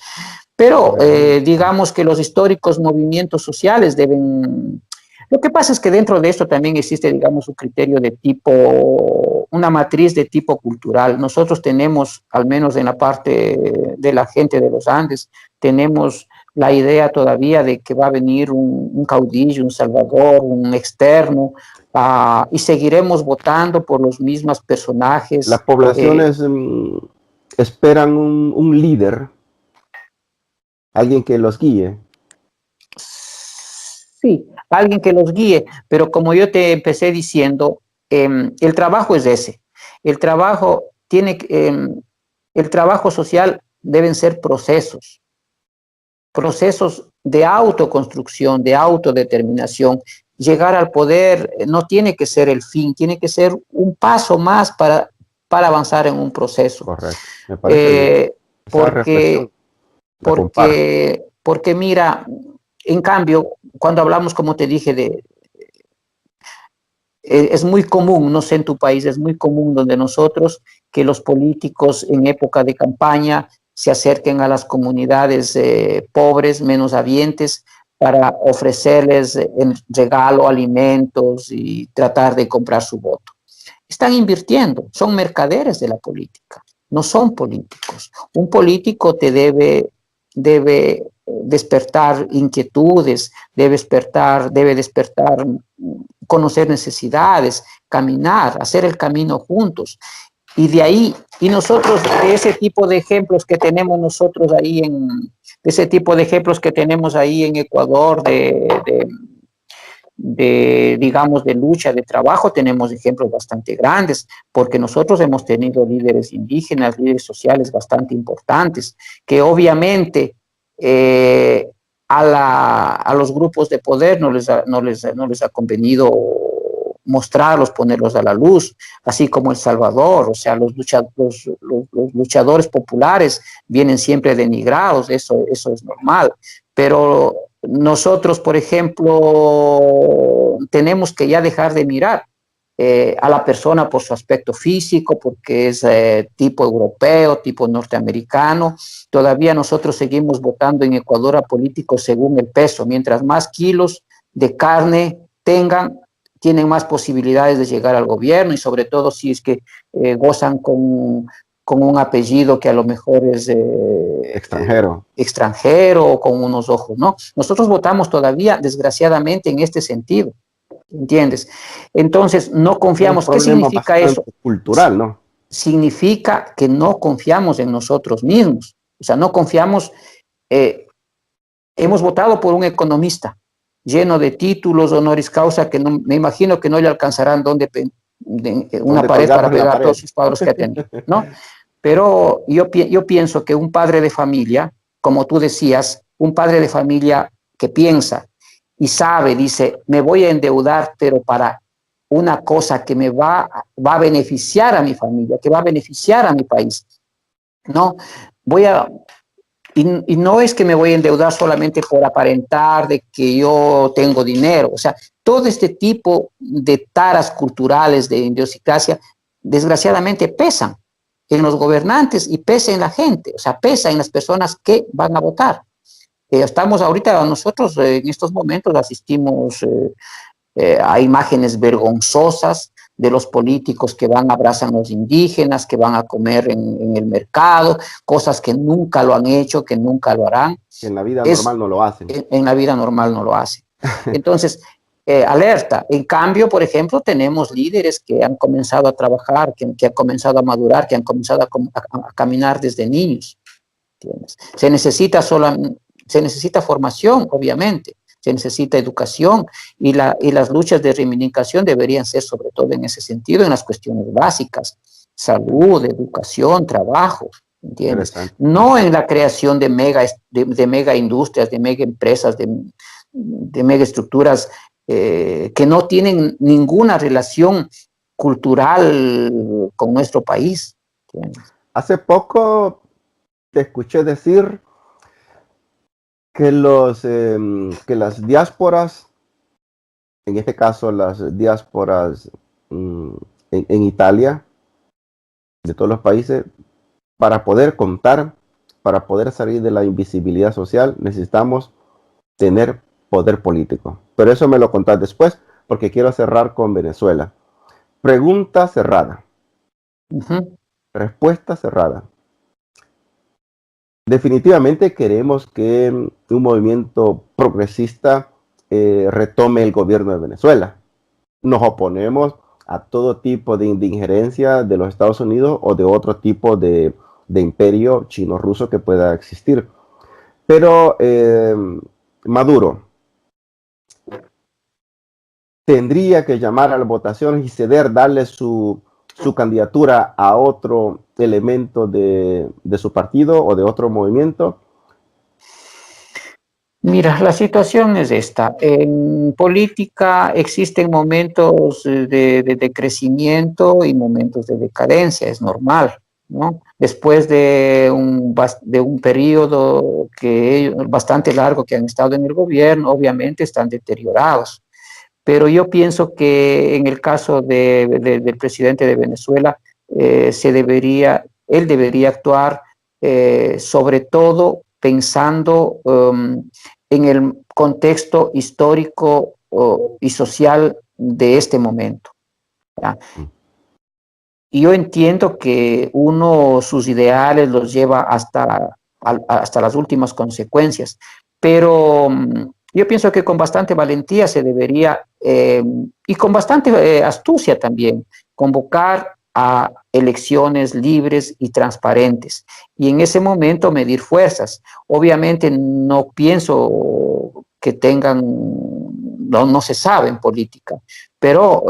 Pero digamos que los históricos movimientos sociales deben... Lo que pasa es que dentro de esto también existe, digamos, un criterio de tipo, una matriz de tipo cultural. Nosotros tenemos, al menos en la parte de la gente de los Andes, tenemos la idea todavía de que va a venir un caudillo, un salvador, un externo, y seguiremos votando por los mismos personajes. Las poblaciones esperan un líder, alguien que los guíe. Sí, alguien que los guíe, pero como yo te empecé diciendo, el trabajo es ese. El trabajo el trabajo social deben ser procesos de autoconstrucción, de autodeterminación. Llegar al poder no tiene que ser el fin, tiene que ser un paso más para avanzar en un proceso. Correcto, me parece bien. Esa reflexión la comparto. Porque mira, en cambio, cuando hablamos, como te dije, es muy común, no sé en tu país, es muy común donde nosotros, que los políticos en época de campaña se acerquen a las comunidades pobres, menos habientes, para ofrecerles en regalo alimentos y tratar de comprar su voto. Están invirtiendo, son mercaderes de la política, no son políticos. Un político debe despertar inquietudes, debe despertar, conocer necesidades, caminar, hacer el camino juntos. Y de ahí, y nosotros, de ese tipo de ejemplos que tenemos nosotros ahí en Ecuador, digamos, de lucha, de trabajo, tenemos ejemplos bastante grandes, porque nosotros hemos tenido líderes indígenas, líderes sociales bastante importantes, que obviamente a los grupos de poder no les ha convenido mostrarlos, ponerlos a la luz, así como El Salvador. O sea, los luchadores populares vienen siempre denigrados, eso es normal, pero nosotros, por ejemplo, tenemos que ya dejar de mirar a la persona por su aspecto físico, porque es tipo europeo, tipo norteamericano. Todavía nosotros seguimos votando en Ecuador a políticos según el peso. Mientras más kilos de carne tienen más posibilidades de llegar al gobierno, y sobre todo si es que gozan con un apellido que a lo mejor es extranjero o con unos ojos, ¿no? Nosotros votamos todavía, desgraciadamente, en este sentido, ¿entiendes? Entonces, no confiamos. ¿Qué significa eso? Cultural, ¿no? Significa que no confiamos en nosotros mismos. O sea, no confiamos. Hemos votado por un economista lleno de títulos, honoris causa, que no, me imagino que no le alcanzarán una pared para pegar todos sus cuadros que ha tenido, ¿no? Pero yo pienso que un padre de familia, como tú decías, un padre de familia que piensa y sabe, dice, me voy a endeudar, pero para una cosa que me va a beneficiar a mi familia, que va a beneficiar a mi país, ¿no? Y no es que me voy a endeudar solamente por aparentar de que yo tengo dinero. O sea, todo este tipo de taras culturales de idiosincrasia, desgraciadamente pesan en los gobernantes y pesa en la gente, o sea, pesa en las personas que van a votar. Estamos ahorita, nosotros en estos momentos asistimos a imágenes vergonzosas de los políticos que van, abrazan a los indígenas, que van a comer en el mercado, cosas que nunca lo han hecho, que nunca lo harán. En la vida normal no lo hacen. En la vida normal no lo hacen. Entonces, alerta. En cambio, por ejemplo, tenemos líderes que han comenzado a trabajar, que han comenzado a madurar, que han comenzado a caminar desde niños. ¿Entiendes? Se necesita formación, obviamente. Se necesita educación y las luchas de reivindicación deberían ser sobre todo en ese sentido, en las cuestiones básicas, salud, educación, trabajo, ¿entiendes? No en la creación de mega industrias, de mega empresas, de mega estructuras que no tienen ninguna relación cultural con nuestro país, ¿entiendes? Hace poco te escuché decir que las diásporas, en este caso las diásporas en Italia, de todos los países, para poder contar, para poder salir de la invisibilidad social, necesitamos tener poder político. Pero eso me lo contás después, porque quiero cerrar con Venezuela. Pregunta cerrada. Respuesta cerrada. Definitivamente queremos que un movimiento progresista retome el gobierno de Venezuela. Nos oponemos a todo tipo de injerencia de los Estados Unidos o de otro tipo de imperio chino-ruso que pueda existir. Pero Maduro tendría que llamar a las votaciones y ceder, darle su candidatura a otro elemento de su partido o de otro movimiento. Mira, la situación es esta. En política existen momentos de crecimiento y momentos de decadencia, es normal, ¿no? Después de un periodo bastante largo que han estado en el gobierno, obviamente están deteriorados. Pero yo pienso que en el caso del presidente de Venezuela, él debería actuar sobre todo pensando en el contexto histórico y social de este momento, ¿ya? Y yo entiendo que sus ideales los lleva hasta las últimas consecuencias, pero yo pienso que con bastante valentía se debería, y con bastante astucia también, convocar a elecciones libres y transparentes, y en ese momento medir fuerzas. Obviamente no pienso que no se sabe en política, pero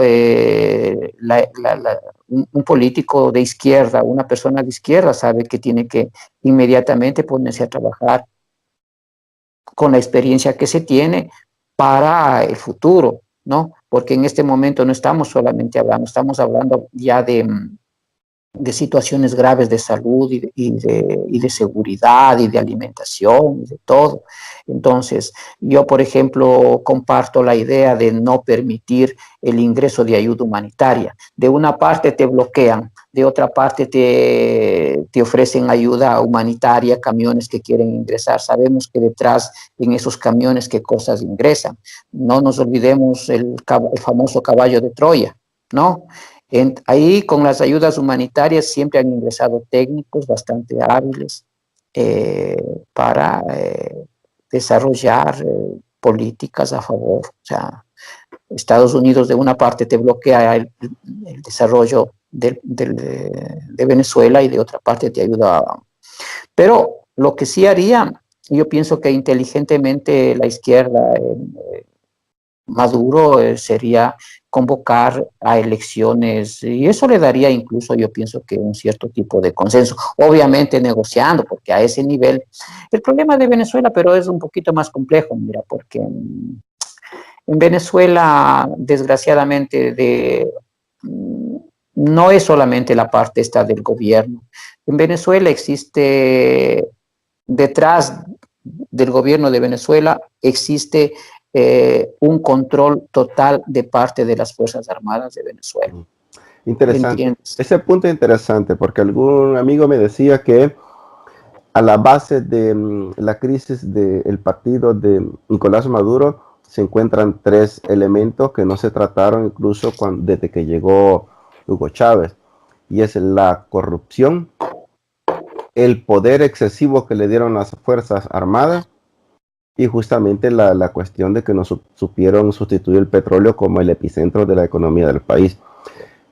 un político de izquierda, una persona de izquierda sabe que tiene que inmediatamente ponerse a trabajar con la experiencia que se tiene para el futuro, ¿no? Porque en este momento no estamos solamente hablando, estamos hablando ya de situaciones graves de salud y de seguridad y de alimentación y de todo. Entonces, yo, por ejemplo, comparto la idea de no permitir el ingreso de ayuda humanitaria. De una parte te bloquean, de otra parte te ofrecen ayuda humanitaria, camiones que quieren ingresar. Sabemos que detrás en esos camiones qué cosas ingresan. No nos olvidemos el famoso caballo de Troya, ¿no? Ahí con las ayudas humanitarias siempre han ingresado técnicos bastante hábiles para desarrollar políticas a favor. O sea, Estados Unidos de una parte te bloquea el desarrollo de Venezuela y de otra parte te ayuda. Pero lo que sí haría, yo pienso que inteligentemente la izquierda, Maduro, sería convocar a elecciones y eso le daría incluso, yo pienso que un cierto tipo de consenso, obviamente negociando, porque a ese nivel, el problema de Venezuela, pero es un poquito más complejo, mira, porque en Venezuela, desgraciadamente, no es solamente la parte esta del gobierno. En Venezuela existe, detrás del gobierno de Venezuela, existe un control total de parte de las Fuerzas Armadas de Venezuela. Interesante. ¿Entiendes? Ese punto es interesante porque algún amigo me decía que a la base de la crisis del partido de Nicolás Maduro se encuentran tres elementos que no se trataron incluso desde que llegó Hugo Chávez. Y es la corrupción, el poder excesivo que le dieron las Fuerzas Armadas y justamente la cuestión de que no supieron sustituir el petróleo como el epicentro de la economía del país.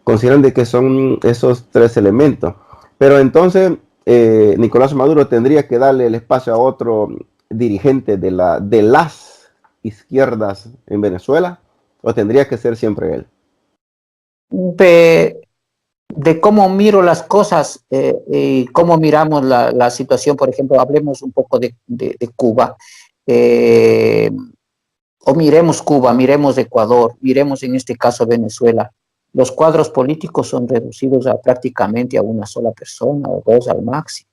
Consideran de que son esos tres elementos. Pero entonces Nicolás Maduro tendría que darle el espacio a otro dirigente de las izquierdas en Venezuela, o tendría que ser siempre él. De cómo miro las cosas y cómo miramos la situación, por ejemplo, hablemos un poco de Cuba, eh, o miremos Cuba, miremos Ecuador, miremos en este caso Venezuela. Los cuadros políticos son reducidos prácticamente a una sola persona o dos al máximo.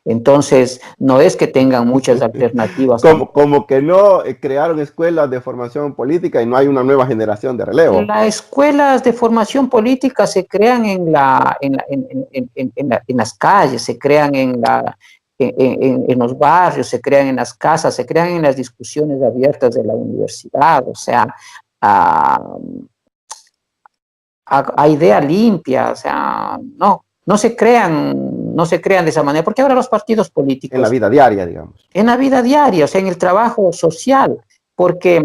Entonces, no es que tengan muchas alternativas. Como que no crearon escuelas de formación política y no hay una nueva generación de relevo. Las escuelas de formación política se crean en las calles, se crean en los barrios, se crean en las casas, se crean en las discusiones abiertas de la universidad, o sea, a idea limpia, o sea, no se crean de esa manera, porque ahora los partidos políticos... En la vida diaria, digamos. En la vida diaria, o sea, en el trabajo social, porque,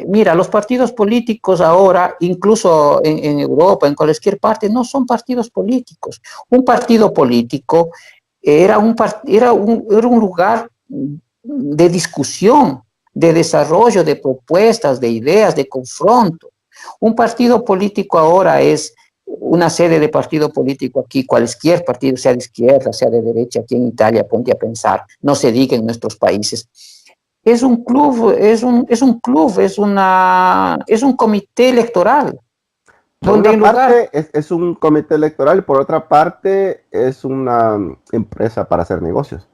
mira, los partidos políticos ahora, incluso en Europa, en cualquier parte, no son partidos políticos. Un partido político era un lugar de discusión, de desarrollo de propuestas, de ideas, de confronto. Un partido político ahora es una sede de partido político aquí, cualquier partido, sea de izquierda, sea de derecha, aquí en Italia, ponte a pensar, no se diga en nuestros países. Es un club, es un comité electoral. Por una parte es un comité electoral y por otra parte es una empresa para hacer negocios.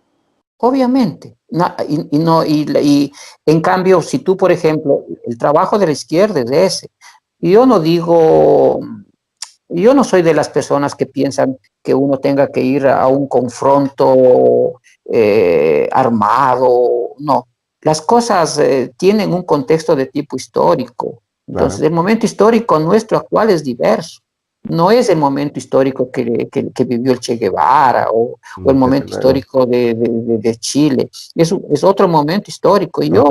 Obviamente. Y en cambio, si tú, por ejemplo, el trabajo de la izquierda es ese. Yo no digo... Yo no soy de las personas que piensan que uno tenga que ir a un confronto armado, no. Las cosas tienen un contexto de tipo histórico. Entonces, claro, el momento histórico nuestro actual es diverso. No es el momento histórico que vivió el Che Guevara o el momento histórico de Chile. Es otro momento histórico. Y yo,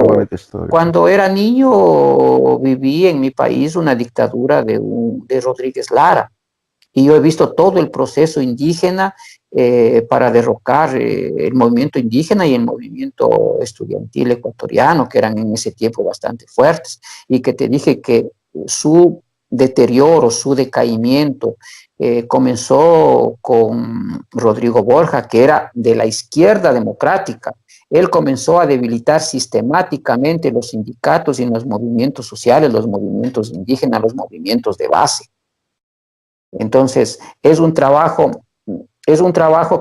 cuando era niño, viví en mi país una dictadura de Rodríguez Lara. Y yo he visto todo el proceso indígena para derrocar el movimiento indígena y el movimiento estudiantil ecuatoriano, que eran en ese tiempo bastante fuertes. Y que te dije que su deterioro, su decaimiento, comenzó con Rodrigo Borja, que era de la izquierda democrática. Él comenzó a debilitar sistemáticamente los sindicatos y los movimientos sociales, los movimientos indígenas, los movimientos de base. Entonces, es un trabajo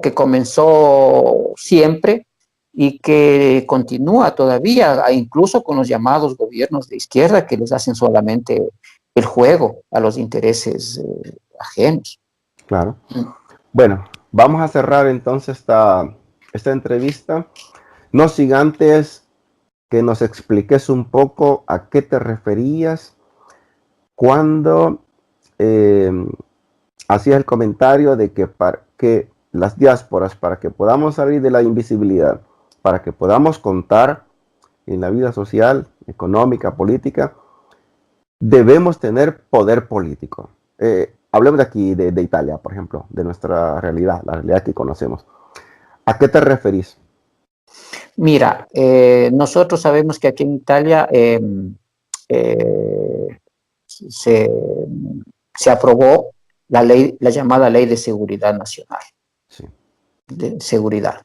que comenzó siempre y que continúa todavía, incluso con los llamados gobiernos de izquierda que les hacen solamente el juego a los intereses ajenos. Claro. Bueno, vamos a cerrar entonces esta entrevista. No sin antes que nos expliques un poco a qué te referías cuando hacías el comentario de que para que las diásporas, para que podamos salir de la invisibilidad, para que podamos contar en la vida social, económica, política, debemos tener poder político. Hablemos de aquí, de Italia, por ejemplo, de nuestra realidad, la realidad que conocemos. ¿A qué te referís? Mira, nosotros sabemos que aquí en Italia se, se aprobó la ley, la llamada Ley de Seguridad Nacional, Sí. de seguridad.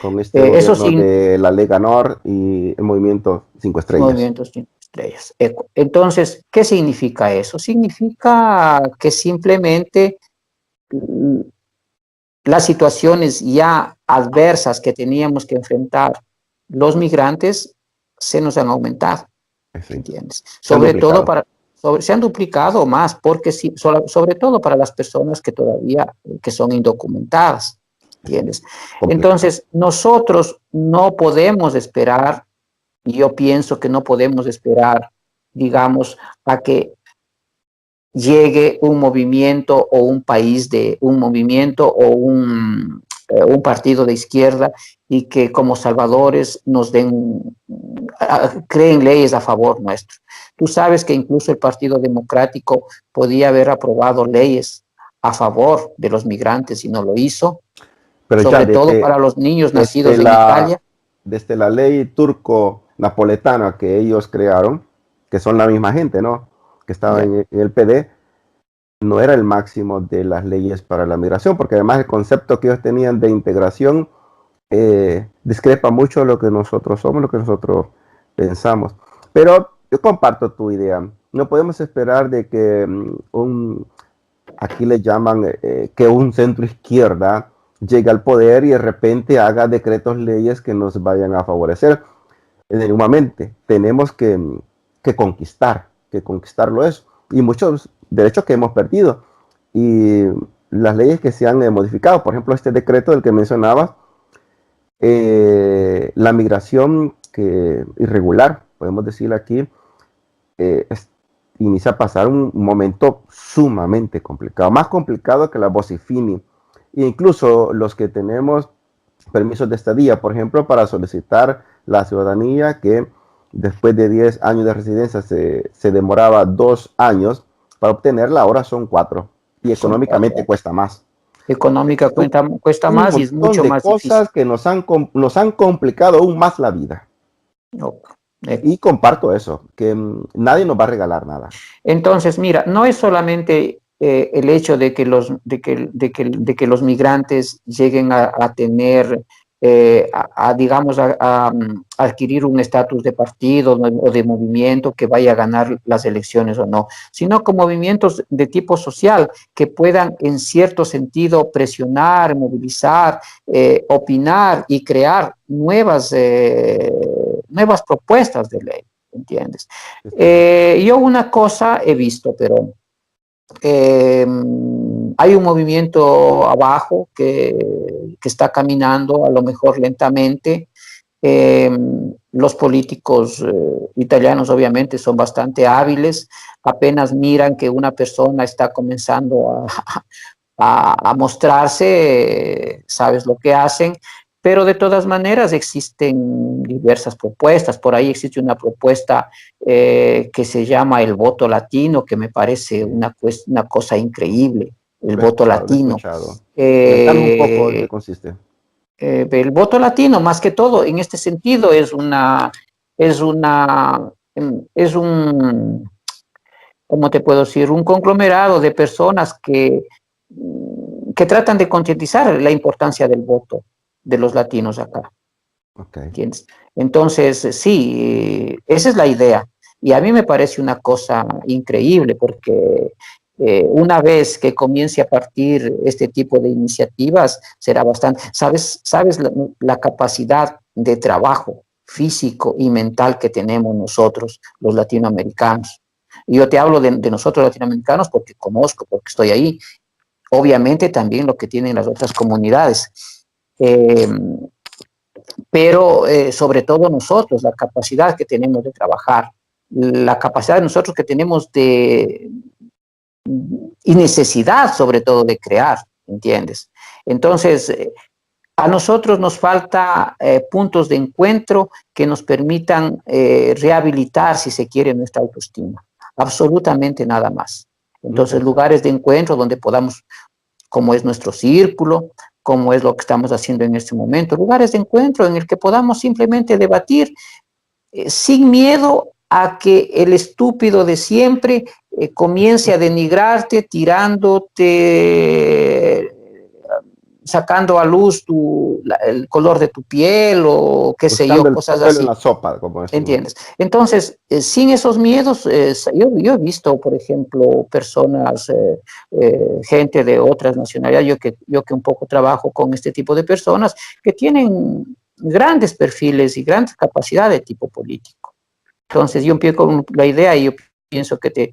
Con este Eso gobierno sí, de la Lega Nord y el movimiento 5 Estrellas. movimientos sin estrellas. Entonces, ¿qué significa eso? Significa que simplemente las situaciones ya adversas que teníamos que enfrentar los migrantes se nos han aumentado, Sí. ¿entiendes? Se han Sobre todo duplicado. se han duplicado más, porque sobre todo para las personas que todavía que son indocumentadas, Sí. ¿entiendes? Complicado. Entonces, nosotros no podemos esperar, y yo pienso que no podemos esperar, digamos, a que llegue un movimiento o un país de un movimiento o un partido de izquierda y que como salvadores nos den, creen leyes a favor nuestro. Tú sabes que incluso el Partido Democrático podía haber aprobado leyes a favor de los migrantes y no lo hizo, Pero ya sobre todo para los niños desde nacidos en Italia. desde la ley turco-napoletana que ellos crearon, que son la misma gente, ¿no? Que estaba Ya. en el PD, no era el máximo de las leyes para la migración, porque además el concepto que ellos tenían de integración discrepa mucho de lo que nosotros somos, lo que nosotros pensamos. Pero yo comparto tu idea. No podemos esperar de que aquí le llaman que un centro izquierda llegue al poder y de repente haga decretos, leyes que nos vayan a favorecer. Nuevamente, tenemos que conquistarlo eso. Y muchos derechos que hemos perdido. Y las leyes que se han modificado, por ejemplo, este decreto del que mencionabas, la migración irregular, podemos decir aquí, inicia a pasar un momento sumamente complicado, más complicado que la Bosifini. E incluso los que tenemos permisos de estadía, por ejemplo, para solicitar la ciudadanía, que después de 10 años de residencia se demoraba 2 años para obtenerla, ahora son 4 y Son 4 económicamente años. cuesta más. Económica cuesta Un más y es montón mucho de más difícil. cosas que nos han complicado aún más la vida. No, Y comparto eso, que nadie nos va a regalar nada. entonces, mira, no es solamente el hecho de que de que los migrantes lleguen a tener, digamos, adquirir un estatus de partido o de movimiento que vaya a ganar las elecciones o no, sino con movimientos de tipo social que puedan en cierto sentido presionar, movilizar, opinar y crear nuevas propuestas de ley, ¿entiendes? Yo una cosa he visto, pero eh, hay un movimiento abajo que está caminando, a lo mejor lentamente. Eh, los políticos italianos obviamente son bastante hábiles, apenas miran que una persona está comenzando a mostrarse, sabes lo que hacen, pero de todas maneras existen diversas propuestas. Por ahí existe una propuesta que se llama el voto latino, que me parece Sí, una cosa increíble, el lo he voto escuchado, lo he latino. escuchado. Comentanos un poco en qué Eh, consiste. el voto latino, más que todo, en este sentido, es una, es un, ¿cómo te puedo decir? Un conglomerado de personas que tratan de concientizar la importancia del voto de los latinos acá, Okay. ¿entiendes? Entonces, sí, esa es la idea. Y a mí me parece una cosa increíble porque una vez que comience a partir este tipo de iniciativas, será bastante. ¿Sabes la capacidad de trabajo físico y mental que tenemos nosotros, los latinoamericanos? Y yo te hablo de nosotros latinoamericanos porque conozco, porque estoy ahí. Obviamente también lo que tienen las otras comunidades. Eh, pero sobre todo nosotros, la capacidad que tenemos de trabajar, la capacidad de nosotros que tenemos y necesidad sobre todo de crear, ¿entiendes? Entonces, a nosotros nos falta puntos de encuentro que nos permitan rehabilitar, si se quiere, nuestra autoestima. Absolutamente nada más. Entonces, Interesante. lugares de encuentro donde podamos, como es nuestro círculo, como es lo que estamos haciendo en este momento, lugares de encuentro en el que podamos simplemente debatir sin miedo a que el estúpido de siempre comience a denigrarte, tirándote, sacando a luz el color de tu piel o qué sé yo, Buscando el cosas pelo en así. la sopa, como decimos. ¿Entiendes? Entonces, sin esos miedos, yo he visto, por ejemplo, personas, gente de otras nacionalidades, yo que un poco trabajo con este tipo de personas, que tienen grandes perfiles y grandes capacidades de tipo político. Entonces, yo empiezo con la idea y yo pienso que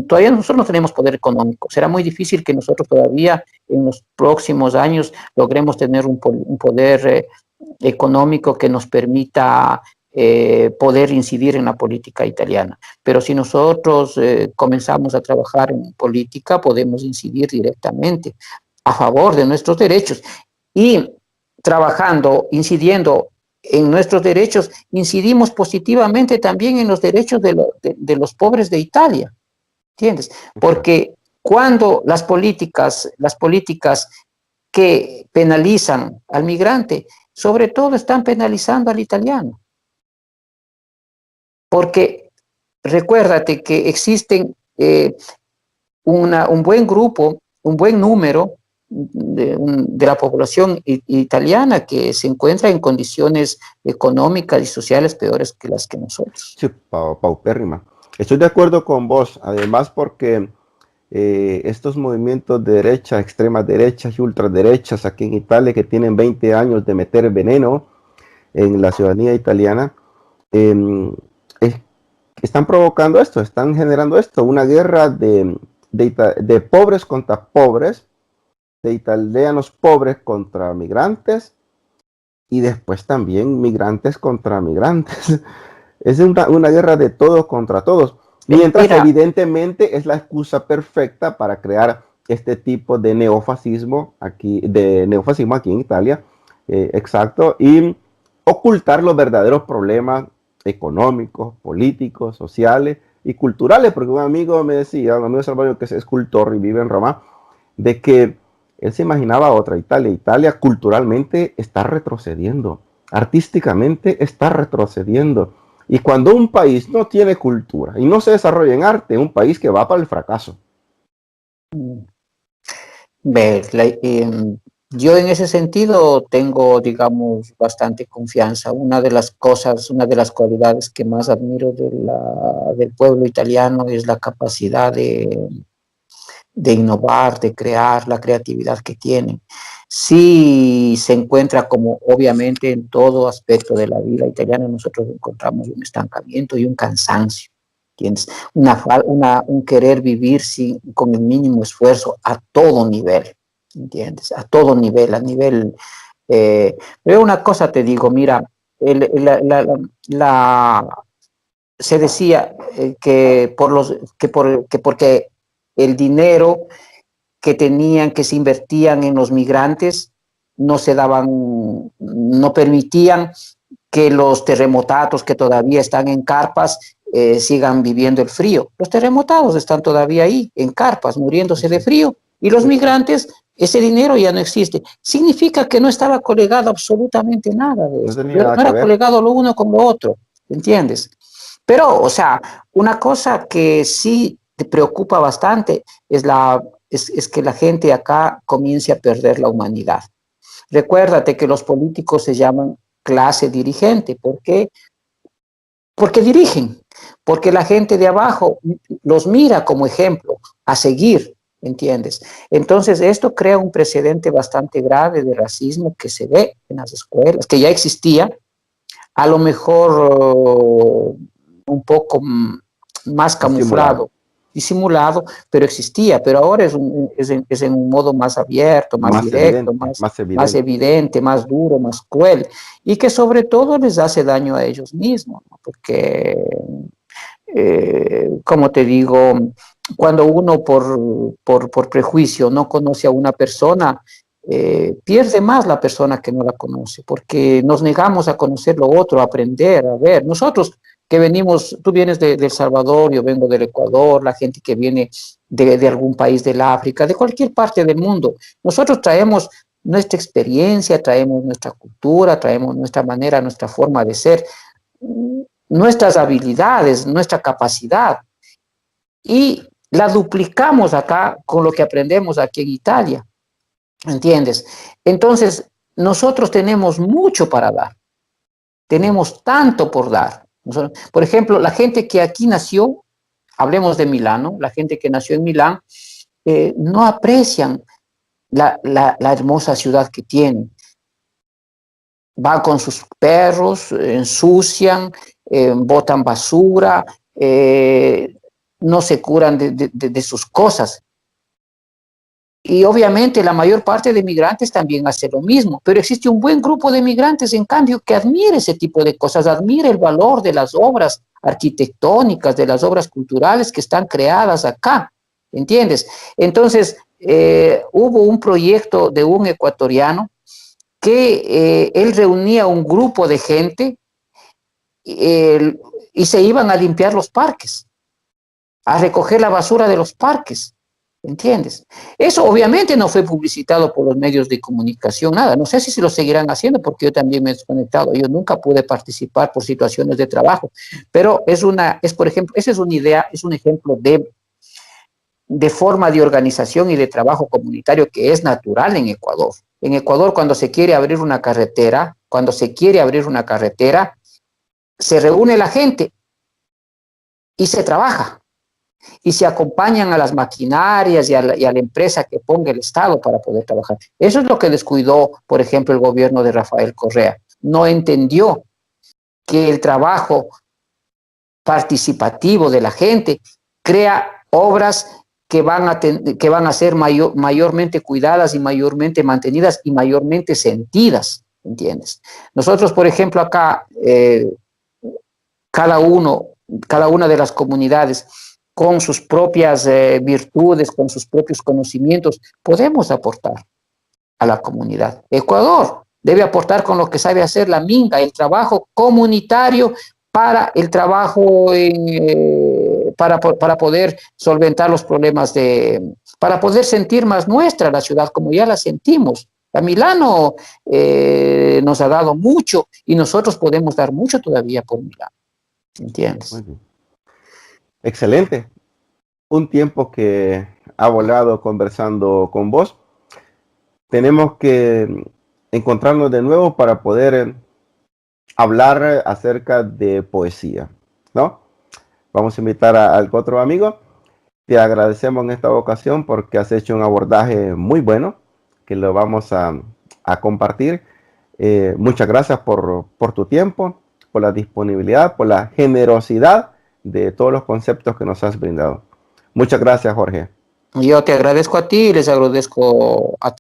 todavía nosotros no tenemos poder económico. Será muy difícil que nosotros todavía en los próximos años logremos tener un poder económico que nos permita poder incidir en la política italiana. Pero si nosotros comenzamos a trabajar en política, podemos incidir directamente a favor de nuestros derechos y trabajando, incidiendo en nuestros derechos, incidimos positivamente también en los derechos de los pobres de Italia, ¿entiendes? Porque cuando las políticas que penalizan al migrante, sobre todo están penalizando al italiano. Porque recuérdate que existen un buen grupo, un buen número de la población italiana que se encuentra en condiciones económicas y sociales peores que las que nosotros. Sí, paupérrima. Estoy de acuerdo con vos, además porque estos movimientos de derecha, extremas derechas y ultraderechas aquí en Italia, que tienen 20 años de meter veneno en la ciudadanía italiana, están provocando esto, están generando esto, una guerra de pobres contra pobres, de italianos pobres contra migrantes y después también migrantes contra migrantes. Es una guerra de todos contra todos. Mientras evidentemente es la excusa perfecta para crear este tipo de neofascismo aquí en Italia, exacto, y ocultar los verdaderos problemas económicos, políticos, sociales y culturales, porque un amigo me decía, un amigo Salvador que es escultor y vive en Roma, de que él se imaginaba otra Italia. Italia culturalmente está retrocediendo, artísticamente está retrocediendo. Y cuando un país no tiene cultura y no se desarrolla en arte, es un país que va para el fracaso. Yo en ese sentido tengo, digamos, bastante confianza. Una de las cosas, una de las cualidades que más admiro del pueblo italiano es la capacidad de innovar, de crear, la creatividad que tienen. Sí se encuentra, como obviamente en todo aspecto de la vida italiana, nosotros encontramos un estancamiento y un cansancio, ¿entiendes? Un querer vivir con el mínimo esfuerzo a todo nivel, ¿entiendes? A todo nivel, a nivel... pero una cosa te digo, mira, se decía que porque el dinero que se invertían en los migrantes no permitían que los terremotados que todavía están en carpas sigan viviendo el frío. Los terremotados están todavía ahí, en carpas, muriéndose de frío, y los migrantes, ese dinero ya no existe. Significa que no estaba colegado absolutamente nada de esto. No era colegado lo uno con lo otro, ¿entiendes? Pero, o sea, una cosa que sí te preocupa bastante es que la gente acá comience a perder la humanidad. Recuérdate que los políticos se llaman clase dirigente. ¿Por qué? Porque dirigen, porque la gente de abajo los mira como ejemplo a seguir, ¿entiendes? Entonces esto crea un precedente bastante grave de racismo que se ve en las escuelas, que ya existía, a lo mejor un poco más camuflado, disimulado, pero existía, pero ahora es en un modo más abierto, más directo, más evidente, más duro, más cruel, y que sobre todo les hace daño a ellos mismos, ¿no? Porque, como te digo, cuando uno por prejuicio no conoce a una persona, pierde más la persona que no la conoce, porque nos negamos a conocer lo otro, a aprender, a ver. Nosotros que venimos, tú vienes de El Salvador, yo vengo del Ecuador, la gente que viene de algún país del África, de cualquier parte del mundo, nosotros traemos nuestra experiencia, traemos nuestra cultura, traemos nuestra manera, nuestra forma de ser, nuestras habilidades, nuestra capacidad, y la duplicamos acá con lo que aprendemos aquí en Italia, ¿entiendes? Entonces, nosotros tenemos mucho para dar, tenemos tanto por dar. Por ejemplo, la gente que aquí nació, hablemos de Milán, la gente que nació en Milán, no aprecian la hermosa ciudad que tienen. Van con sus perros, ensucian, botan basura, no se curan de sus cosas. Y obviamente la mayor parte de migrantes también hace lo mismo, pero existe un buen grupo de migrantes, en cambio, que admira ese tipo de cosas, admira el valor de las obras arquitectónicas, de las obras culturales que están creadas acá, ¿entiendes? Entonces, hubo un proyecto de un ecuatoriano que él reunía un grupo de gente y se iban a limpiar los parques, a recoger la basura de los parques, ¿entiendes? Eso obviamente no fue publicitado por los medios de comunicación, nada. No sé si se lo seguirán haciendo porque yo también me he desconectado. Yo nunca pude participar por situaciones de trabajo, pero por ejemplo, esa es una idea, es un ejemplo de forma de organización y de trabajo comunitario que es natural en Ecuador. En Ecuador, cuando se quiere abrir una carretera, se reúne la gente y se trabaja. Y se acompañan a las maquinarias y a la empresa que ponga el Estado para poder trabajar. Eso es lo que descuidó, por ejemplo, el gobierno de Rafael Correa. No entendió que el trabajo participativo de la gente crea obras que van a ser mayormente cuidadas y mayormente mantenidas y mayormente sentidas, ¿entiendes? Nosotros, por ejemplo, acá, cada una de las comunidades, con sus propias virtudes, con sus propios conocimientos, podemos aportar a la comunidad. Ecuador debe aportar con lo que sabe hacer la Minga, el trabajo comunitario para el trabajo para poder solventar los problemas para poder sentir más nuestra la ciudad como ya la sentimos. La Milano nos ha dado mucho y nosotros podemos dar mucho todavía por Milano, ¿entiendes? Excelente. Un tiempo que ha volado conversando con vos. Tenemos que encontrarnos de nuevo para poder hablar acerca de poesía, ¿no? Vamos a invitar al otro amigo. Te agradecemos en esta ocasión porque has hecho un abordaje muy bueno que lo vamos a compartir. Muchas gracias por tu tiempo, por la disponibilidad, por la generosidad de todos los conceptos que nos has brindado. Muchas gracias, Jorge. Yo te agradezco a ti y les agradezco a